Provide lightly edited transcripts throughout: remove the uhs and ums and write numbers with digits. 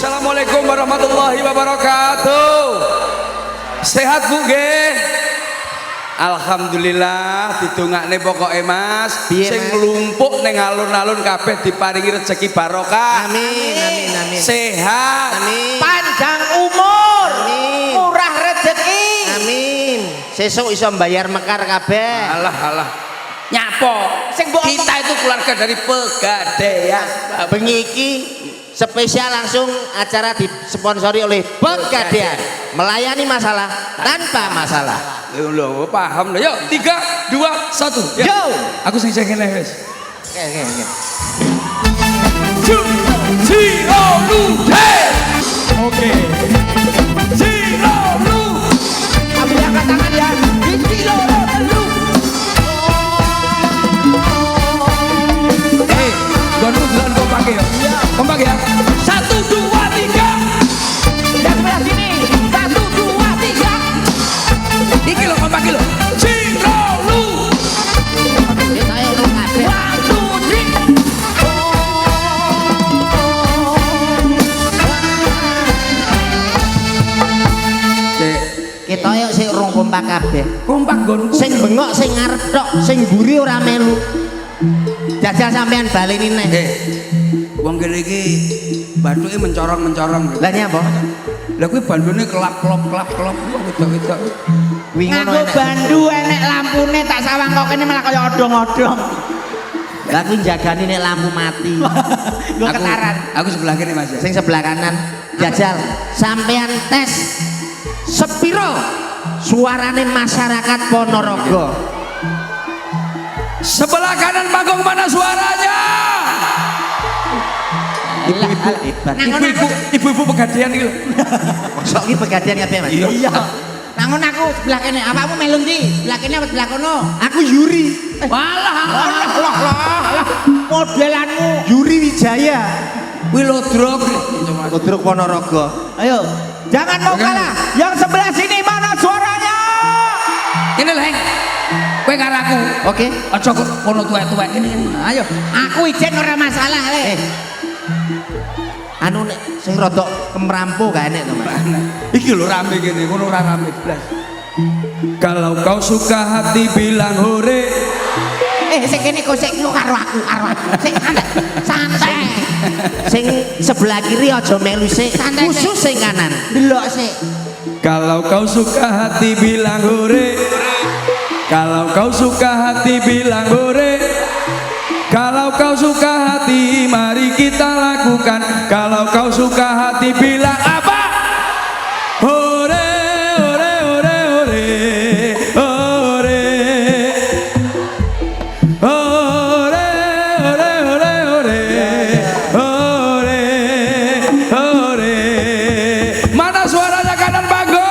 Assalamualaikum warahmatullahi wabarakatuh. Sehat Bu nggih? Alhamdulillah didongakne pokoke Mas sing nglumpuk ning alun-alun kabeh diparingi rezeki barokah. Amin amin amin. Sehat. Amin. Panjang umur. Amin. Murah rezeki. Amin. Sesuk iso mbayar mekar kabeh. Alah. Nyapo? Kita itu keluarga dari Pegadaian. Bengi iki spesial langsung acara disponsori oleh Pegadaian. Melayani masalah tanpa masalah. Lho, paham lho. Yuk, 3, 2, 1. Yo. Aku sing kene wis. Oke. Zero Lude. Oke. Zero Lu. Kamu angkat tangan ya. Zero Lu. Gonu bulan kompak ya. Kompak ya. 1, 2, 3. Yang sebelah sini. 1, 2, 3. Iki lho kompak iki lho. Zero Lu. Kita ero kabeh. 1, 2, 3. Kita yuk sik rong kompak kabeh. Kompak gonku. Sing bengok sing ngarep tok, sing mburi ora melu. Jajal sampean baleni neh. Wong kene iki bathuke mencorong-mencorong. Lah nyapa? Lah kuwi bandune kelap-kelop wedok-wedok. Wingi ngono Nganggo enek. bandu enek lampune tak sawang kok kene malah kaya odong-odong. Lah kuwi jagani nek lampu mati. Nggo ketaran. Aku sebelah kene Mas. Sing sebelah kanan. Jajal sampean tes sepiro suarane masyarakat Ponorogo. Sebelah kanan panggung mana suaranya? Ibu-ibu Pegadaian iki lho. Sok iki Pegadaian kabeh Mas. Iya. Nangun aku sebelah kene. Awakmu melu ndi? Sebelah kene apa sebelah kono? Aku Yuri. Walah. Modelanmu. Yuri Wijaya. Kuwi lodrok. Kudruk Ponorogo. Ayo. Jangan mau kalah. Yang sebelah sini mana suaranya? Ini lho, Heng. Kowe karo aku. Oke. Aja kok kono tuwek-tuwek kene. Ayo. Aku ijen ora masalah, Le. Anu nek sing rada kemrampu gak enek to Mas. Iki lho rame kene, kono ora rame blas. Kalau kau suka hati bilang hore. Sing kene kok sik karo aku. Sik santai. Sing sebelah kiri aja melu sik. Santai, Khusus sing kanan. Delok sik. Kalau kau suka hati bilang hore. Kalau kau suka hati bilang hore. Kalau kau suka hati mari kita lakukan. Kalau kau suka hati bilang apa? Hore hore hore hore hore hore hore hore hore hore hore. Mana suaranya kanan panggung?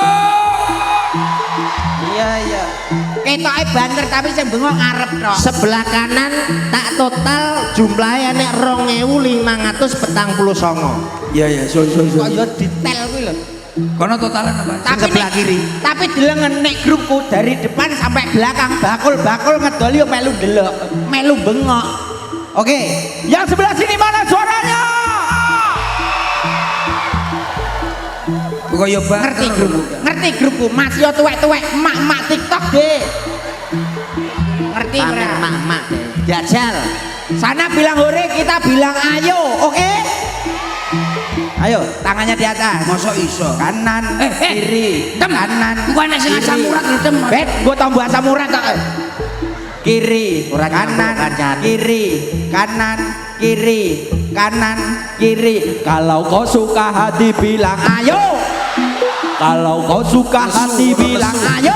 Iya. Ketoke banter tapi sing bengok ngarep tok. Sebelah kanan tak total jumlahnya nek 2549. Iya, Kaya detail kuwi lho. Kono totalan apa? Sing sebelah kiri. Tapi delengen nek grupku dari depan sampai belakang bakul ngedoli yo melu delok, melu bengok. Oke, yang sebelah sini mana suaranya? Kaya Ngerti grupku, Mas yo tuwek-tuwek, emak-emak TikTok deh. Ngerti Pamer ora? mak-mak. Jajal. Sana bilang hore, kita bilang ayo, oke? Ayo, tangannya di atas. Masa iso? Kanan, kiri, kanan. Bukan sing asam urat gitu, Mas. Bet, gua tambah asam urat tak. Kiri, Ora kanan, nyambung kancane. kiri, kanan, kiri. Kalau kau suka hati bilang ayo. Kalau kau suka hati bilang ayo.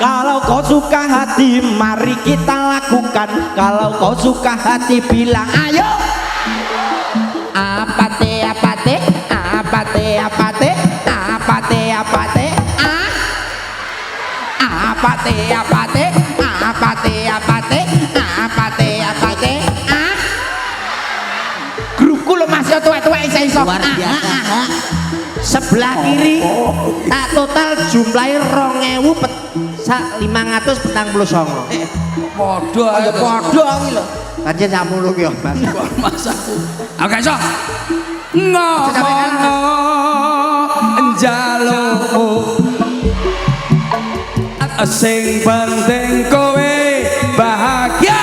Kalau kau suka hati mari kita lakukan. Kalau kau suka hati bilang ayo. Apate apate apate apate apate apate apate apate apate apate apate grupku lo masih tuwek-tuwek iso Luar biasa. Sebelah kiri tak total jumlahnya 2549. Podo ayo podo kuwi lho Pancen sak mulung ya, Mas. Mas aku. Oke, iso. Ngomong njalukmu. Sing penting kowe bahagia.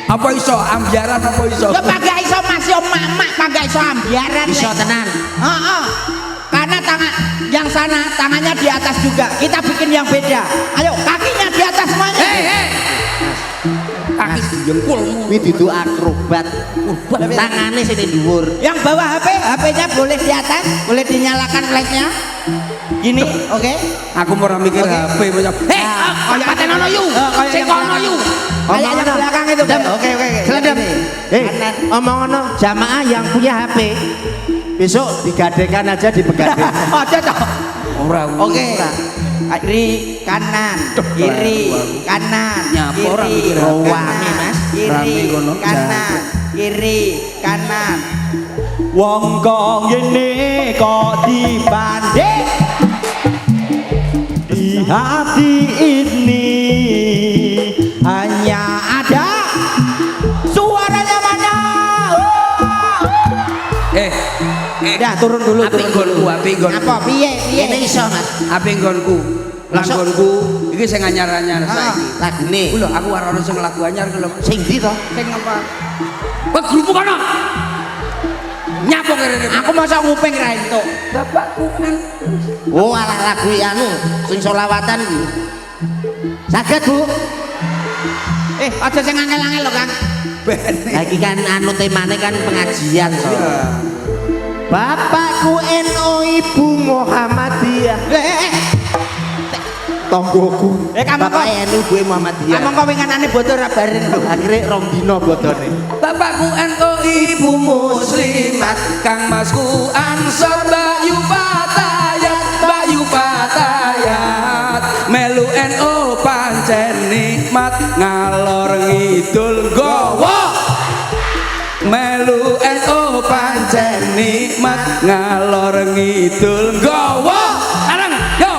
Apa iso ambiaran apa iso? Ya pagak iso Mas yo mamak pagak iso ambiaran. Iso tenan. Heeh. Karena tangan yang sana tangannya di atas juga. Kita bikin yang beda. Ayo kakinya di atas semuanya. Kaki jengkulmu. Kuwi dudu akrobat. Tangane sing dhuwur. Yang bawah HP-nya boleh di atas, boleh dinyalakan flashnya. Gini, oke? Aku mau mikir Oke. HP macam. Kayak paten ono yu. Sing kono yu. Kayak yang belakang itu. Oke. Seledem. Omong ono jamaah yang punya HP. Besok digadekan aja di pegadaian. Aja toh. Ora. Oke. Kiri kanan, kiri kanan, Nyapa orang kiri mikir kanan, Mas. Rame kiri kono, kanan, kiri kanan. Wong kok ngene kok dibanding di hati ini hanya ada suaranya mana. Udah turun dulu, Api nggonku, api nggonku. Apa piye piye? Ini iso, Mas. Api nggonku. Langgonku iki sing anyar-anyar saiki. Lagune. Ku lho aku ora ono sing lagu anyar ku lho. Sing ndi to? Sing apa? Kowe grupu kono. Nyapo kene. Aku masa nguping ra entuk. Bapakku kan. Oh, alah lagu anu sing selawatan iki. Saged, Bu. Aja sing angel-angel lho, Kang. Lah iki kan anu temane kan pengajian so. Bapakku NU, Ibu Muhammadiyah. Tonggoku. Kamu kok Bapak NU, gue Muhammadiyah. kamu kok winganane bodo ra bareng lho. Akhirnya rong dino bodone. Bapakku NU, ibu muslimat, kang masku ansor Bayu Patayat, melu NU pancen nikmat, ngalor ngidul gowo. Melu NU pancen nikmat, ngalor ngidul gowo. Arang, yo,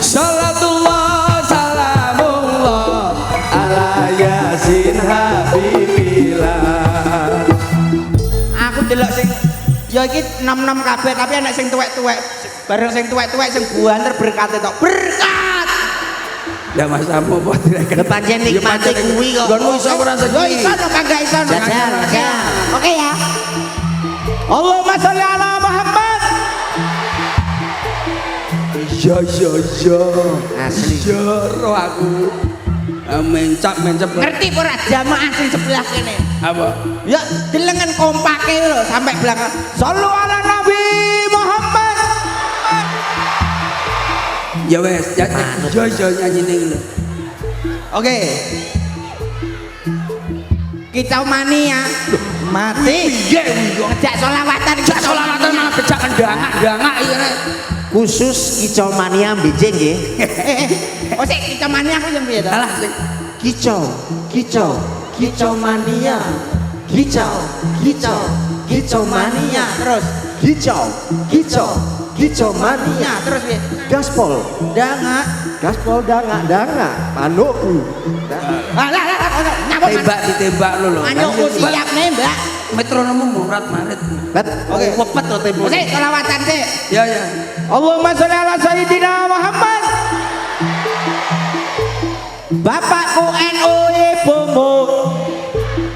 salatullah salamullah ala yasin habibillah. Aku delok sing ya iki nom-nom kabeh tapi ana sing tuwek-tuwek. Bareng sing tuwek-tuwek sing buanter berkate tok. Berkat. Ya Mas Amo apa direken? Lho pancen nikmate kuwi kok. Gonmu iso ora Yo segi. iso no kagak iso no. Jajal, jajal. Oke ya. Allahumma sholli ala Muhammad. Iya. Asli. Iya roh aku. Mencap. Ngerti ora jamaah sing sebelah kene? Apa? Ya delengen kompake lho sampai belakang. Shollu ala Nabi Muhammad. Ya wes, iya nyanyi ning lho. Oke. Kicau mania mati. Iya iya. Ngejak solawatan. Jak selawatan malah becak dangak iki. Khusus kicau mania mbijing nggih. Oh sik kicau mania aku yang piye to? Alah sing Kicau mania. Kicau mania. Terus Kicau mania. terus piye? Gaspol Dangak. dangak. Manukku. Lah nyapa tembak ditembak lho. Manukku siap nembak. Metronommu murat marit. Bet, oke, wepet to tempo. Sik selawatan sik. Ya. Allahumma sholli ala Sayyidina Muhammad. Bapakku NU, ibumu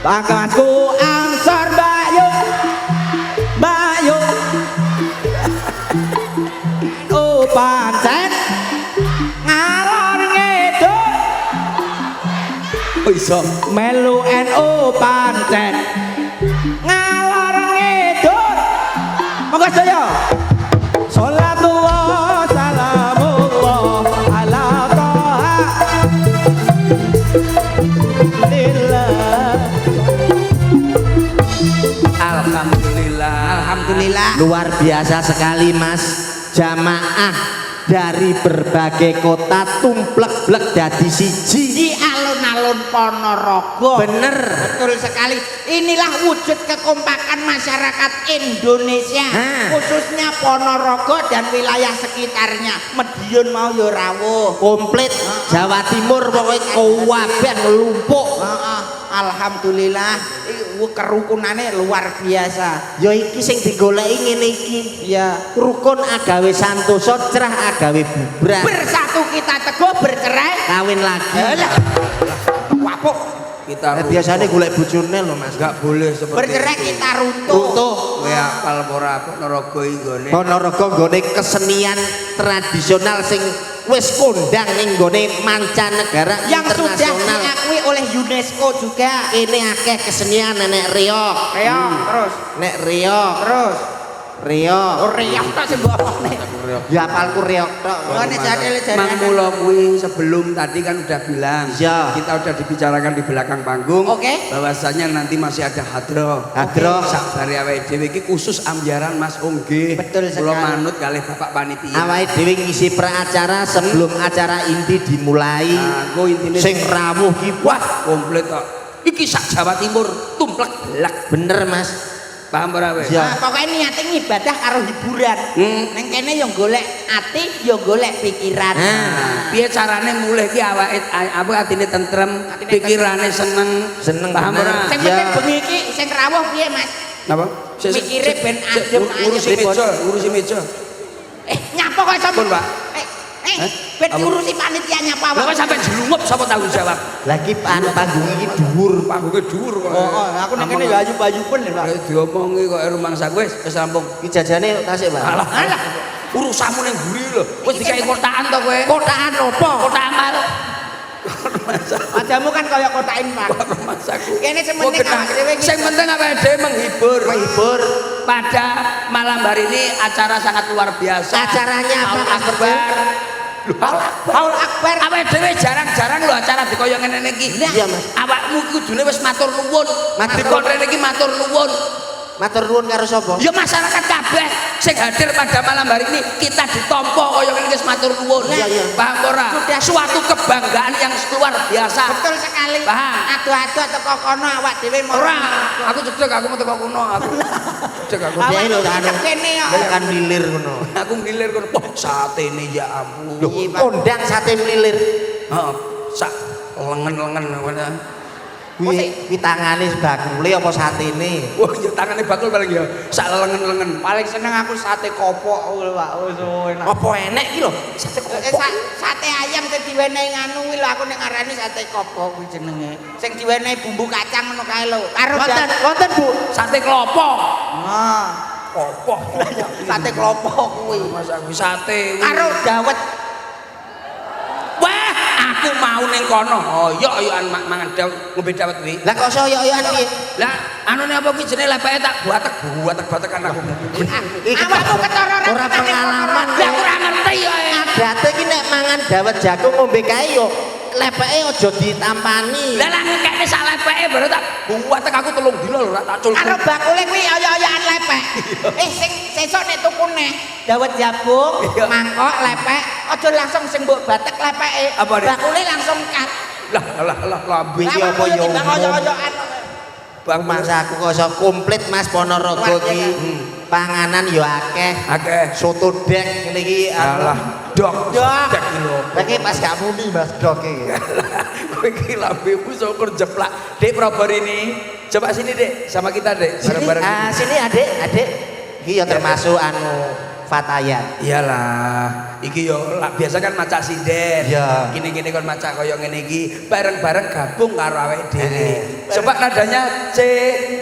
pangkatku Ansor Bayu NU pancen ngalor ngidul Oh iso. melu NU pancen ngalor ngidul. Monggo sedaya. Salatullah salamullah ala Toha lillah. Alhamdulillah. Luar biasa sekali Mas. Jamaah dari berbagai kota tumplek-blek dadi siji. Di alun alun-alun Ponorogo. Bener. Betul sekali. Inilah wujud kekompakan masyarakat Indonesia, khususnya Ponorogo dan wilayah sekitarnya. Madiun mau yo rawuh. Komplit Jawa Timur pokoknya kabeh nglumpuk. Alhamdulillah, kerukunannya luar biasa. Ya iki sing digoleki ngene iki. Ya, Rukun agawe santosa, cerah agawe bubrah. bersatu kita teguh, bercerai Kawin lagi. wapuk. Kita Biasanya golek bojone lho Mas. nggak boleh seperti Bercerai itu. kita runtuh. Runtuh. Kowe apal ora Ponorogo iki gone. Ponorogo nggone kesenian tradisional sing wis kondang ning nggone mancanegara Yang sudah internasional. diakui oleh UNESCO juga. Ini akeh kesenian nek riok. Reok terus, Nek riok, terus. riok. Reok tak sembahane. Ya apalku riok tok. Oh, nek jadil Mang mula kuwi sebelum tadi kan udah bilang Iya. kita udah dibicarakan di belakang panggung Oke. bahwasanya nanti masih ada hadroh Hadroh. sakbari awake dhewe iki khusus ambiaran Mas Ongge. Betul sekali. Kula manut kalih Bapak Panitia. Awake dhewe ngisi pra-acara sebelum acara inti dimulai. Aku intine Sing rawuh ki wah komplit kok. Iki sak Jawa Timur tumplek blak. bener Mas. Paham ora kowe? Iya. Nah, pokoknya niatnya ngibadah karo hiburan. Neng kene yang golek ati, yang golek pikiran. Nah, piye carane mulih ki awake apa atine tentrem, pikirane seneng. Seneng Paham bener. ora? Sing Ya. penting bengi iki sing rawuh piye, Mas? Napa? Mikire ben adem urusi ayem. meja, urusi meja. Nyapa kok sampe? Pun, Pak. Ben diurusi panitia nyapa Lah kok wae. sampe jelungup sapa tanggung jawab? Lagi panggung iki dhuwur. Panggunge dhuwur kok. Oh, aku nek kene ya ayu-ayupen lho, Pak. Diomongi kok rumangsa wis rampung. Iki jajane tasik, Pak. Alah, alah. Urusanmu ning mburi lho. Wis dikai kotakan to kowe. Kotakan opo? Kotak amal. Wajahmu kan kaya kota infak. Rumangsaku. Kene sing penting awake dhewe iki. Sing penting awake dhewe menghibur. Menghibur. Pada malam hari ini acara sangat luar biasa. Acaranya apa, Mas Akbar? Paul Akbar. Awake dhewe jarang-jarang lho acara dikoyo ngene iki. Iya, Mas. Awakmu kudune wis matur nuwun. Matur Dikon rene iki matur nuwun. Matur nuwun karo sapa? Ya masyarakat kabeh sing hadir pada malam hari ini kita ditompo kaya ngene wis matur nuwun. Iya, iya. Paham ora? Sudah. Suatu kebanggaan yang luar biasa. Betul sekali. Paham. Adu-adu teko kono awak dhewe mau. Ora, aku cedek aku mau teko kono aku. Cedek aku. Dia lho kan. Kene kok. Kan lilir ngono. Aku ngilir kono. Wah, satene ya ampun. Lho, kondang sate melilir. Heeh, sak lengen-lengen ngono. Kuwi tangane bakule apa satene? Wah, ya tangane bakul paling ya sak lengen-lengen. Paling seneng aku sate kopok lho, Pak. Oh, enak. Apa enek iki lho? Sate Sate ayam sing diwenehi nganu kuwi lho aku nek ngarani sate kopok kuwi jenenge. Sing diwenehi bumbu kacang ngono kae lho. Karo Wonten, wonten Bu. Sate klopo. Nah, Kopok. sate klopok kuwi. Mas aku sate. Karo dawet. Wah, aku mau ning kono. Oh, yo-yoan mangan ngombe dawet kuwi. Lah kok soyo-yoan piye? Lah, anune apa kuwi jenenge lepeke tak buatek-buatekan aku. Awakmu ketara Ora pengalaman. Lah ora ngerti ya. Adate iki nek mangan dawet jagung ngombe kae yo lepeke aja ditampani. Lah ngekekne sak lepeke baru tak buatek aku 3 dina lho ora tak culku. Karo bakule kuwi oyo-oyoan lepek. Sing sesuk nek tuku neh dawet jagung, Iya. mangkok, lepek, aja langsung sing mbok batek lepeke. Apa, Dik? Bakule langsung kat. Lah lambe Iki apa yo? Oyo-oyoan. Bang mangsaku kok iso komplit Mas Ponorogo iki. Panganan yo akeh. Akeh. Soto dek ngene iki Alah, dok. Dok. Dek iki lho. Lagi pas gak muni Mas Dok iki. Kowe iki lambemu syukur jeplak. Dek Probor ini. Coba sini, Dek. Sama kita, Dek. Bareng-bareng. Sini Adik, Adik. Iki yo termasuk anu Fatayat. Iyalah, iki yo biasa kan maca sinden. Iya. Gini-gini kon maca kaya ngene iki, bareng-bareng gabung karo awake dhewe. Coba nadanya C.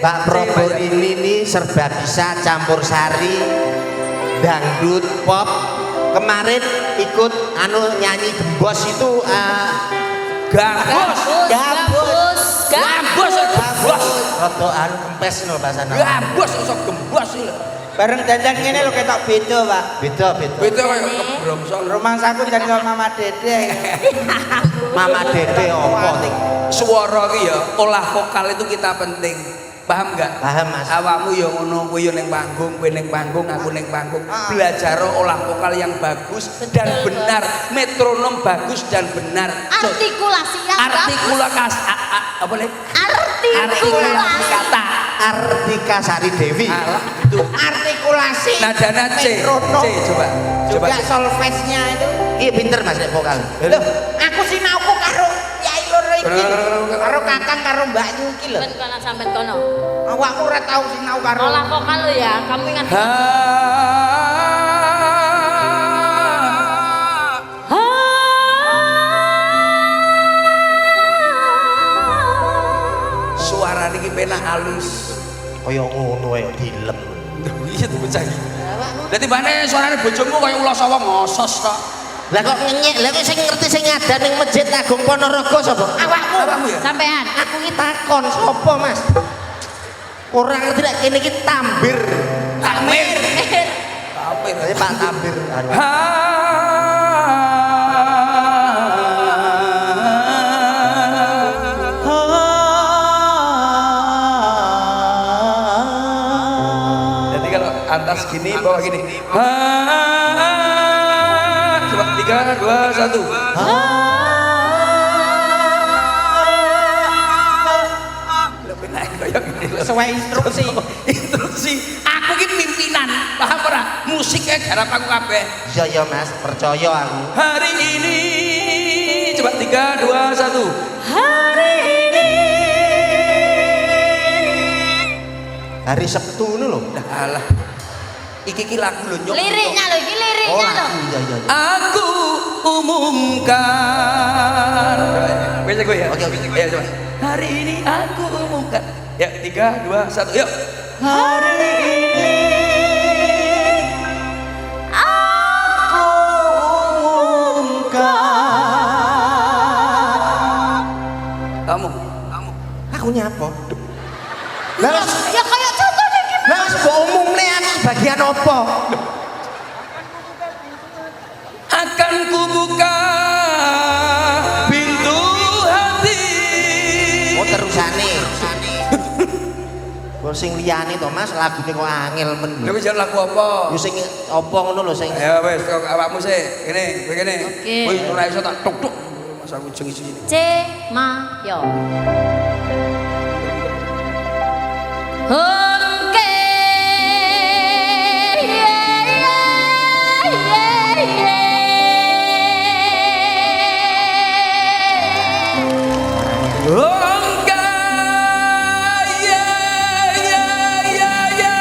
Mbak Probor ini nih serba bisa campur sari, dangdut, pop. Kemarin ikut anu nyanyi gembos itu Gambus. Gambus. Roto anu kempes no bahasana. Gambus iso gembos iki lho. Bareng dandan ngene lho ketok beda, Pak. Beda. Beda kaya kebromsol. Rumangsaku jan karo Mama Dede. Mama Dede opo? Suara iki ya, olah vokal itu kita penting. Paham enggak? Paham, Mas. Awakmu ya ngono, kowe ya ning panggung, kowe ning panggung, aku ning panggung. Belajar olah vokal yang bagus dan benar, metronom bagus dan benar. Artikulasi yang Artikulasi apa nih? Artikulasi kata. Artika Sari Dewi. Alah, itu. Artikulasi. Nadana C. metronom. C coba. Coba. Juga solfesnya itu. Iya pinter Mas nek vokal. Loh, aku sinauku karo Yai loro iki. Karo Kakang karo Mbak Yu iki lho. sampean kono sampean kono. Awakku ora tau sinau karo. Olah vokal lo ya, kamu ingat. Suara niki penak halus. Kaya ngono wae dilem. Iya tuh pecah. Dadi bane suarane bojomu kaya ula sawa ngosos kok. Lah kok ngenyek, lah kok sing ngerti sing ngadan ning Masjid Agung Ponorogo sapa? Awakmu ya? Sampean. Aku iki takon sapa, Mas? Ora ngerti nek kene iki Tambir. Tamir. Tamir. Ini Pak Tambir. Jadi kalau atas gini, bawah gini. Coba 3, 2, 1. Lebih naik kayak gini. Sesuai instruksi. Instruksi. Aku ki pimpinan, paham ora? Musiknya garap aku kabeh. Iya ya Mas, percaya aku. Hari ini coba 3, 2, 1. Hari Sabtu ngono lho. Dah alah. Iki lagu lho nyok. Liriknya lo, iki Oh, liriknya lo. iya iya iya. Aku umumkan. Bisa gue ya? Oke. Ya coba. Hari ini aku umumkan. Ya 3, 2, 1. Yuk. Hari ini Aku umumkan. kamu. Aku nyapa? Ya kayak contohnya gimana? Lah wis mbok umumne aku bagian apa? Akan kubuka pintu hati. Oh terusane. Kok sing liyane to Mas, lagune kok angel men. Lha wis lagu apa? Yo sing apa ngono lho sing Ya wis kok awakmu sih. Kene, kowe kene. Oke. Kowe ora iso tak tuk-tuk. Masa aku jeng isi. C mayo. Oke. Enggak, ya, ya, ya, ya.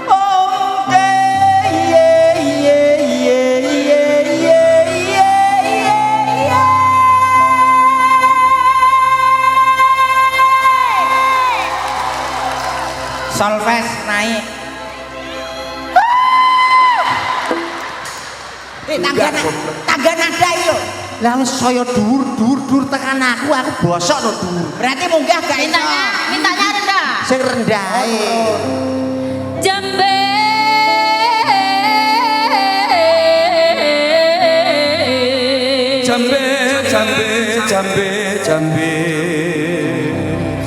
Oke, ye ye ye ye ye ye ye. Solfes naik. Tangga nada itu. lah wis saya dur tekan aku bosok no dur. Berarti munggah gak iso. Mintanya rendah. Sing rendahe. Jambe. Jambe, jambe, jambe, jambe.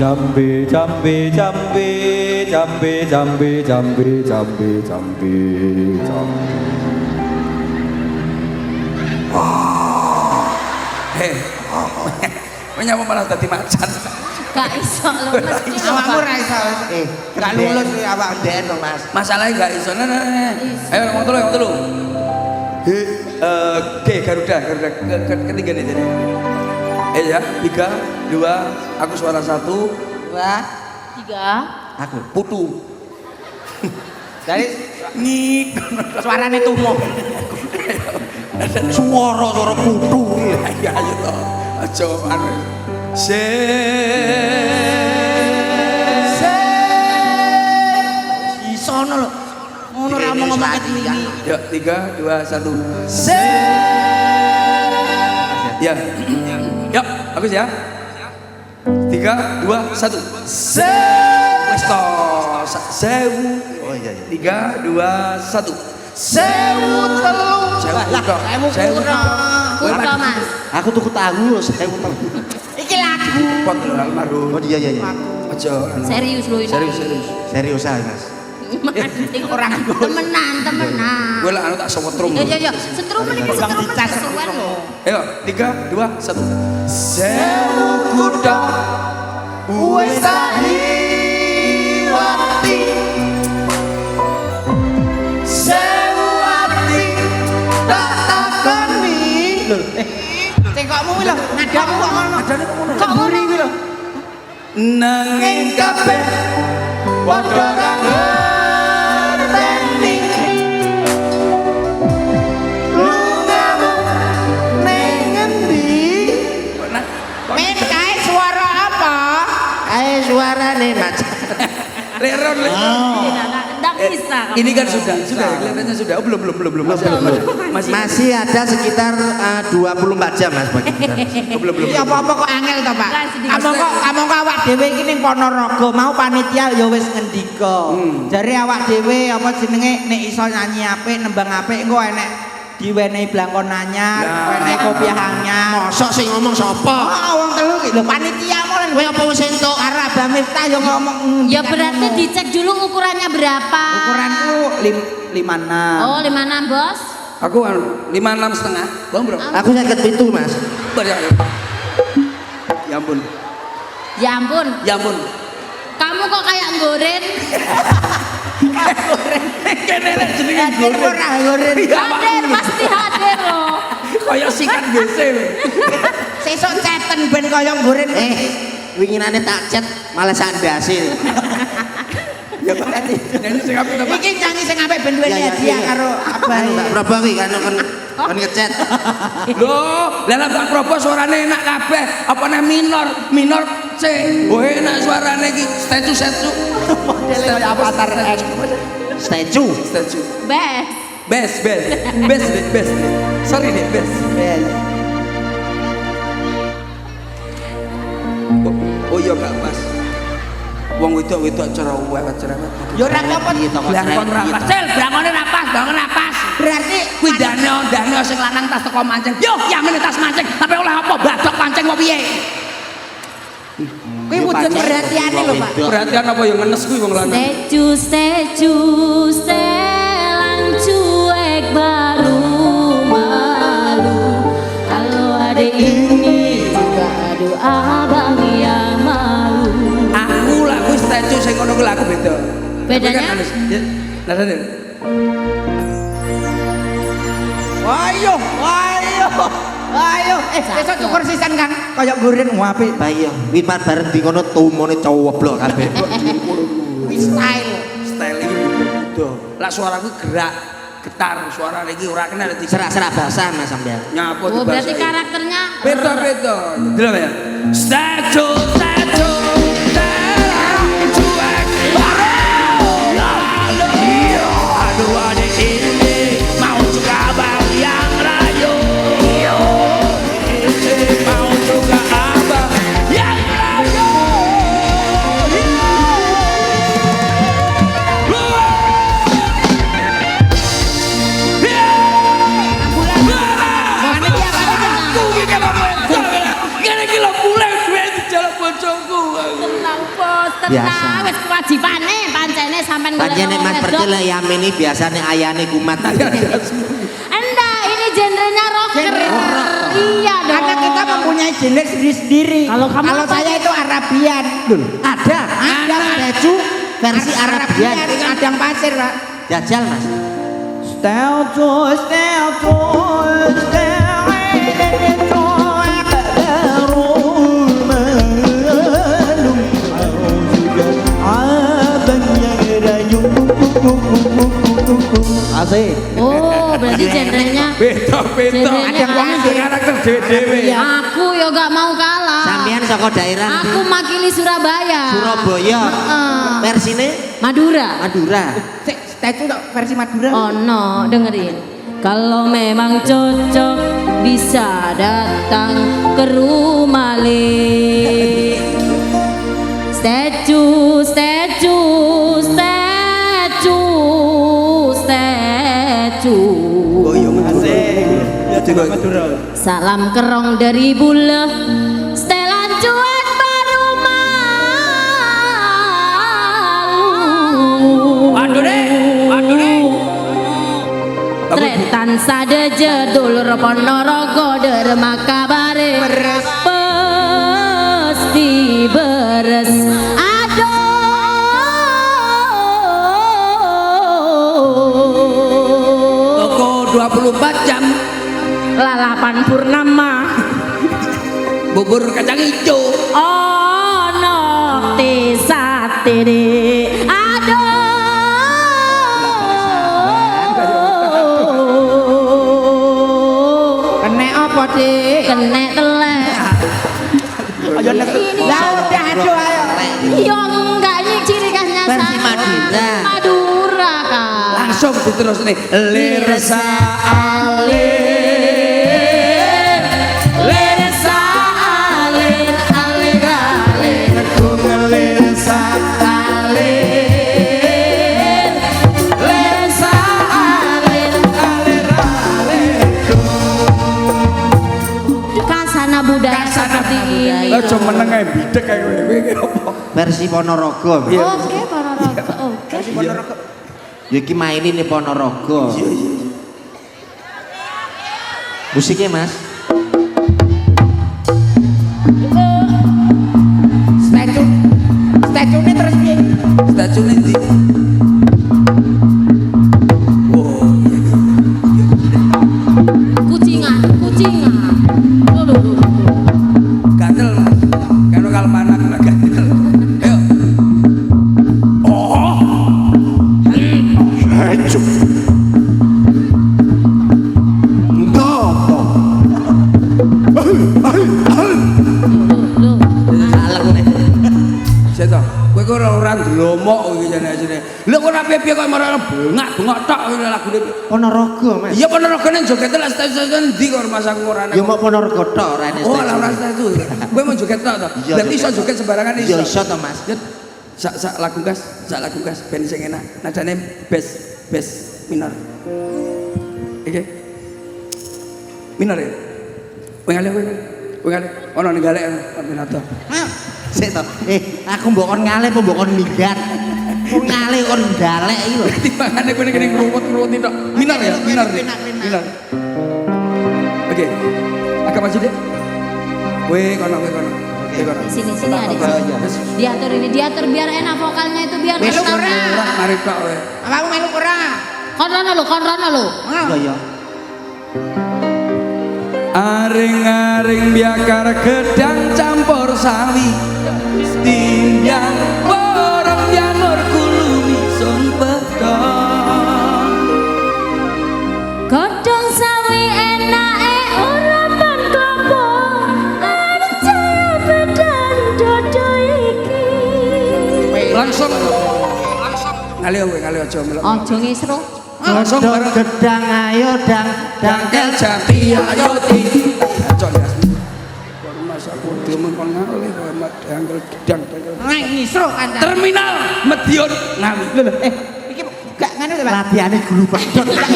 Jambe jambe jambe jambe jambe jambe jambe jambe jambe. Heh. Menyapa malah tadi macan. Gak iso lo mesti lo, Awakmu Pak. ra iso. Gak lulus iki awak Den to Mas. Masalahnya gak iso. Nah. Ayo ngomong dulu. G Garuda ketiga nih jadi. Ya 3, 2, aku suara 1. 2 3. Aku. Putu. dari Nyik. suarane tumuh. Suara putu. Ya ayo toh. Aja anu. Isono lho. Ngono ra mau ngomong ini. Ya 3, 2, 1. Ya. Ya, bagus ya. 3, 2, 1. Wes toh. Sewu. Oh iya iya. 3, 2, 1. Sewu telu. Sewu. Kamu Sewu. kurang. Kuto Mas. Aku tuku tahu lho 1000 telu. Iki lagu Pot lho almarhum. Oh iya iya iya. Aja anu. Serius loh ini. Serius serius. Serius ah Mas. Mancing orang temenan. Gue lah anu tak sewetrum. Ya. Setrum ini setrum kesuwen loh. Ayo, 3, 2, 1. Sewu kuda wis tak liwati. Sewu ati tak takoni. Cengkokmu lho, nadamu kok ngono. Kok mburi kuwi lho. Nanging kabeh padha ngerteni. Lungamu ning endi? Men kae suara apa? Kae suarane Mas. Leron. Enggak bisa. Ini kan sudah kelihatannya sudah. Oh, belum. Masih ada sekitar 24 jam Mas bagi kita. Belum. Iya apa-apa kok angel to, Pak. Lah, sedikit. Kamu kok awak dhewe iki ning Ponorogo mau panitia ya wis ngendika. Jare awak dhewe apa jenenge nek iso nyanyi apik, nembang apik engko enek diwenehi blangkon anyar, enek kopiah anyar. Mosok sing ngomong sapa? Oh, wong telu iki lho panitia molen kowe apa wis entuk karo Abah Miftah ya ngomong. Ya berarti dicek dulu ukurannya berapa. Ukuranku 56. Oh 56 bos. Aku 56,5. Bang, Bro. Aku 57 Mas. Ya ampun. Ya ampun. Ya ampun. Kamu kok kayak goreng? Kene lek jenenge Hadir ora goreng. Hadir pasti hadir loh. Kaya sikat BC lho. Sesuk ceten ben kaya goreng. Winginane tak chat malah sandase. Ya Pak. Nyanyi sing apik to, Pak? Iki nyanyi sing apik ben duwe hadiah karo Abah. Mbak Probo iki kan ngechat. Loh, lah tak propo suarane enak kabeh. Apa nek minor C. Oh enak suarane iki statue. Modele kaya Avatar X. Statue. Best. Best. Sorry deh, best. Oh iya gak pas. Wong wedok cerewet. Ya ora apa-apa. Blangkon ra pas. Cel, blangkone ra pas, blangkon ra pas. Berarti Kuwi dane sing lanang tas teko mancing. Yo, yamene tas mancing. Tapi oleh apa badok pancing kok piye? kuwi wujud perhatiane lho, Pak. Perhatian apa yang ngenes kuwi wong lanang. Statue setelan cuek baru malu. Kalau ada ini juga aduh abang yang malu. Aku lah kuwi statue sing ngono kuwi aku beda. Bedanya? Nadane. Ayo, besok tuker sisan Kang, kaya goreng apik. Baik ya, wipat bareng di kono tumone cowoblok kabeh. Kuwi style. Style iki beda. Lah suaraku gerak, getar, suara iki ora kenal iki. Serak-serak basah Mas sampean. Nyapo Oh berarti karakternya beda. Delok ya. Statue cuek baru lalu. Aduh adik ini mau juga abang yang rayu. Mau juga abang yang rayu. tenang wis kewajibane pancene sampean golek Pancene Mas Percil lek yameni biasane ayane kumat. Enggak, ini genrenya rocker. Iya dong. Karena kita mempunyai genre sendiri-sendiri. Kalau kamu apa? saya itu Arabian. Ada baju versi Arabian. Kadang pasir, Pak. Jajal Mas. Asik. Oh, berarti genrenya Beda. Genrenya Ada wong sing karakter dhewe. aku ya gak mau kalah. Sampean saka daerah Aku makili Surabaya. Surabaya. Heeh. Versine Madura. Madura. Statue tok versi Madura. Oh no, dengerin. Kalau memang cocok bisa datang ke rumah Le. Statue. Boyong asik. Ya juga Madura. Salam kerong dari bule. Setelan cuek tansah dejedul Ponorogo derma kabare pasti beres. Toko 24 jam Lalapan purnama bubur kacang hijau. ono tisate Kene apa, Dik? kene telek. Ayo nek. Lah udah aduh ayo. Yo enggak ini ciri khasnya Versi Madura. Madura Kak. Langsung diterus nih. Lirsa alir, lirsa alir, alir alir, ku ngelirsa alir, lirsa alir, alir alir. Kasana budaya seperti ini. Lah cuma meneng ae bidek kae kowe iki opo? Versi Ponorogo. Oke, Ponorogo. Oke. Ponorogo. Ya iki mainin nih Ponorogo. Musiknya Mas. Statune terus piye? Stasiun ndi? Oh, Kucingan. gatel. Karo kalmanak lah gatel. Ayo. Oh. Hancur. Saleng nih. Seto, kowe kok ora ndelomok iki jane-jane. Lha kok ora piye-piye kok marang bengak-bengok tok ngene lagune. Ponorogo Mas. Iya Ponorogo nang joget lah stasiun ndi kok mas aku ora Ya mau Ponorogo tok ora nek. Oh, lah ora stasiun. Kowe mau joget tok to. Iya, Berarti iso joget. joget sembarangan Ya iso. iso to Mas. Sak lagu gas ben sing enak. Nadane bass minor. Iki. Minor ya. Kowe ngalih kowe. Kowe ngalih. Ono ning galek koordinator. Sik to. Aku mbok kon ngalih apa mbok kon minggat. Kon ngalih kon galek iki lho. Timbangane kowe ning ruwet-ruwet tok. Minor ya, minor. Minor. Oke. Agak maju deh. Kowe kono. Sini adik. Diatur biar enak vokalnya itu biar Melu enak. ora? Mari tok kowe. Awakmu melu ora? Konrono lu. Iya ya. Aring-aring biakar gedang campur sawi Timbyang borong jamur kulumi son pedang Godhong sawi enake urapan klopo. Percaya bedan dodo iki. Langsung ngalih aja melok Aja ngisru. Langsung Dong bareng gedang ayo dang dangkel jati ayo ti Acon ya masa kudu mengkon ngalih kowe dangkel gedang Nek ngisru kan. Terminal Medion Ngawi Iki gak ngene lho, Pak. Latihane guru pedot. Enak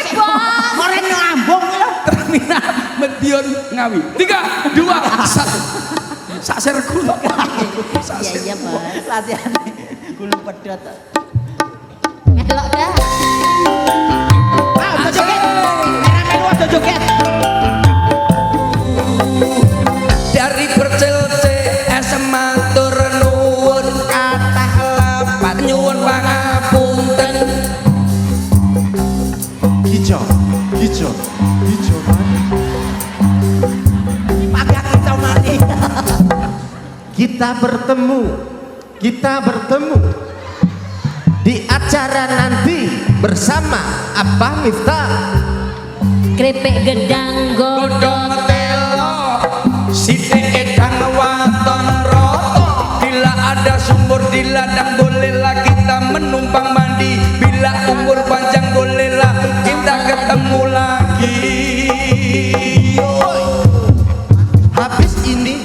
iki, Bos. Ora nyambung lho. Terminal Medion Ngawi 3, 2, 1 sak serku Iya, Bos. Latihane gulu pedot. Melok dah. Aja joget. Era melu aja joget. dari percil CS matur nuwun kathah lepat nyuwun pangapunten Hijau. Pakai kita mati. Kita bertemu di acara nanti bersama Abah Miftah. Kripik gedang godhong godhong telo sithik edang waton roto bila ada sumur di ladang bolehlah kita menumpang mandi bila umur panjang bolehlah kita ketemu lagi. Habis ini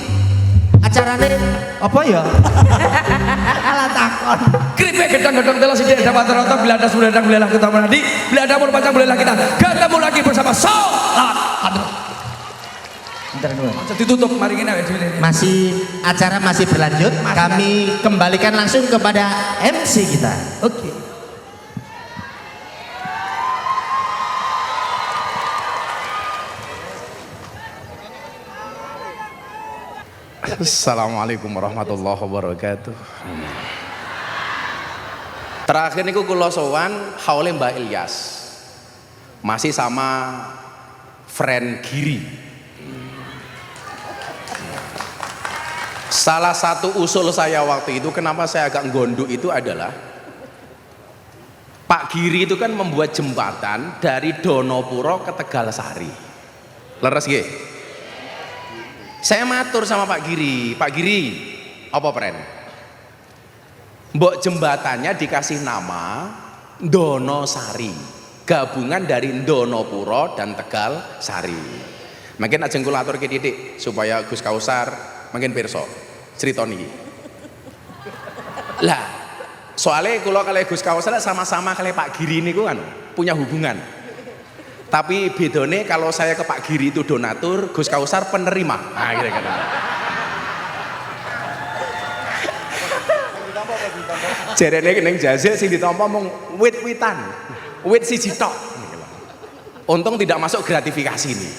acaranya apa ya? Alah takon. Kripik gedang-gedang telo sithik edang waton roto bila ada sumur ladang bolehlah kita mandi bila ada umur panjang bolehlah kita ketemu lagi bersama Salat Hadrat. Ditutup mari ngene Acara masih berlanjut. Kami kembalikan langsung kepada MC kita. Oke. Assalamualaikum warahmatullahi wabarakatuh. Terakhir niku kula sowan haule Mbah Ilyas. Masih sama friend Giri. Salah satu usul saya waktu itu kenapa saya agak gondok itu adalah Pak Giri itu kan membuat jembatan dari Donopuro ke Tegalsari. Leres nggih? Saya matur sama Pak Giri, Pak Giri, apa pren? Mbok jembatannya dikasih nama Donosari, gabungan dari Donopuro dan Tegalsari. Makin ajeng kula aturke titik supaya Gus Kausar makin pirsa cerita niki. Lah, soalnya kula kali Gus Kausar sama-sama kali Pak Giri niku kan punya hubungan. Tapi bedone kalau saya ke Pak Giri itu donatur, Gus Kausar penerima. Nah, kira-kira. Jarene ning jazz sing ditampa mung wit-witan. Wit siji tok. Untung tidak masuk gratifikasi ini.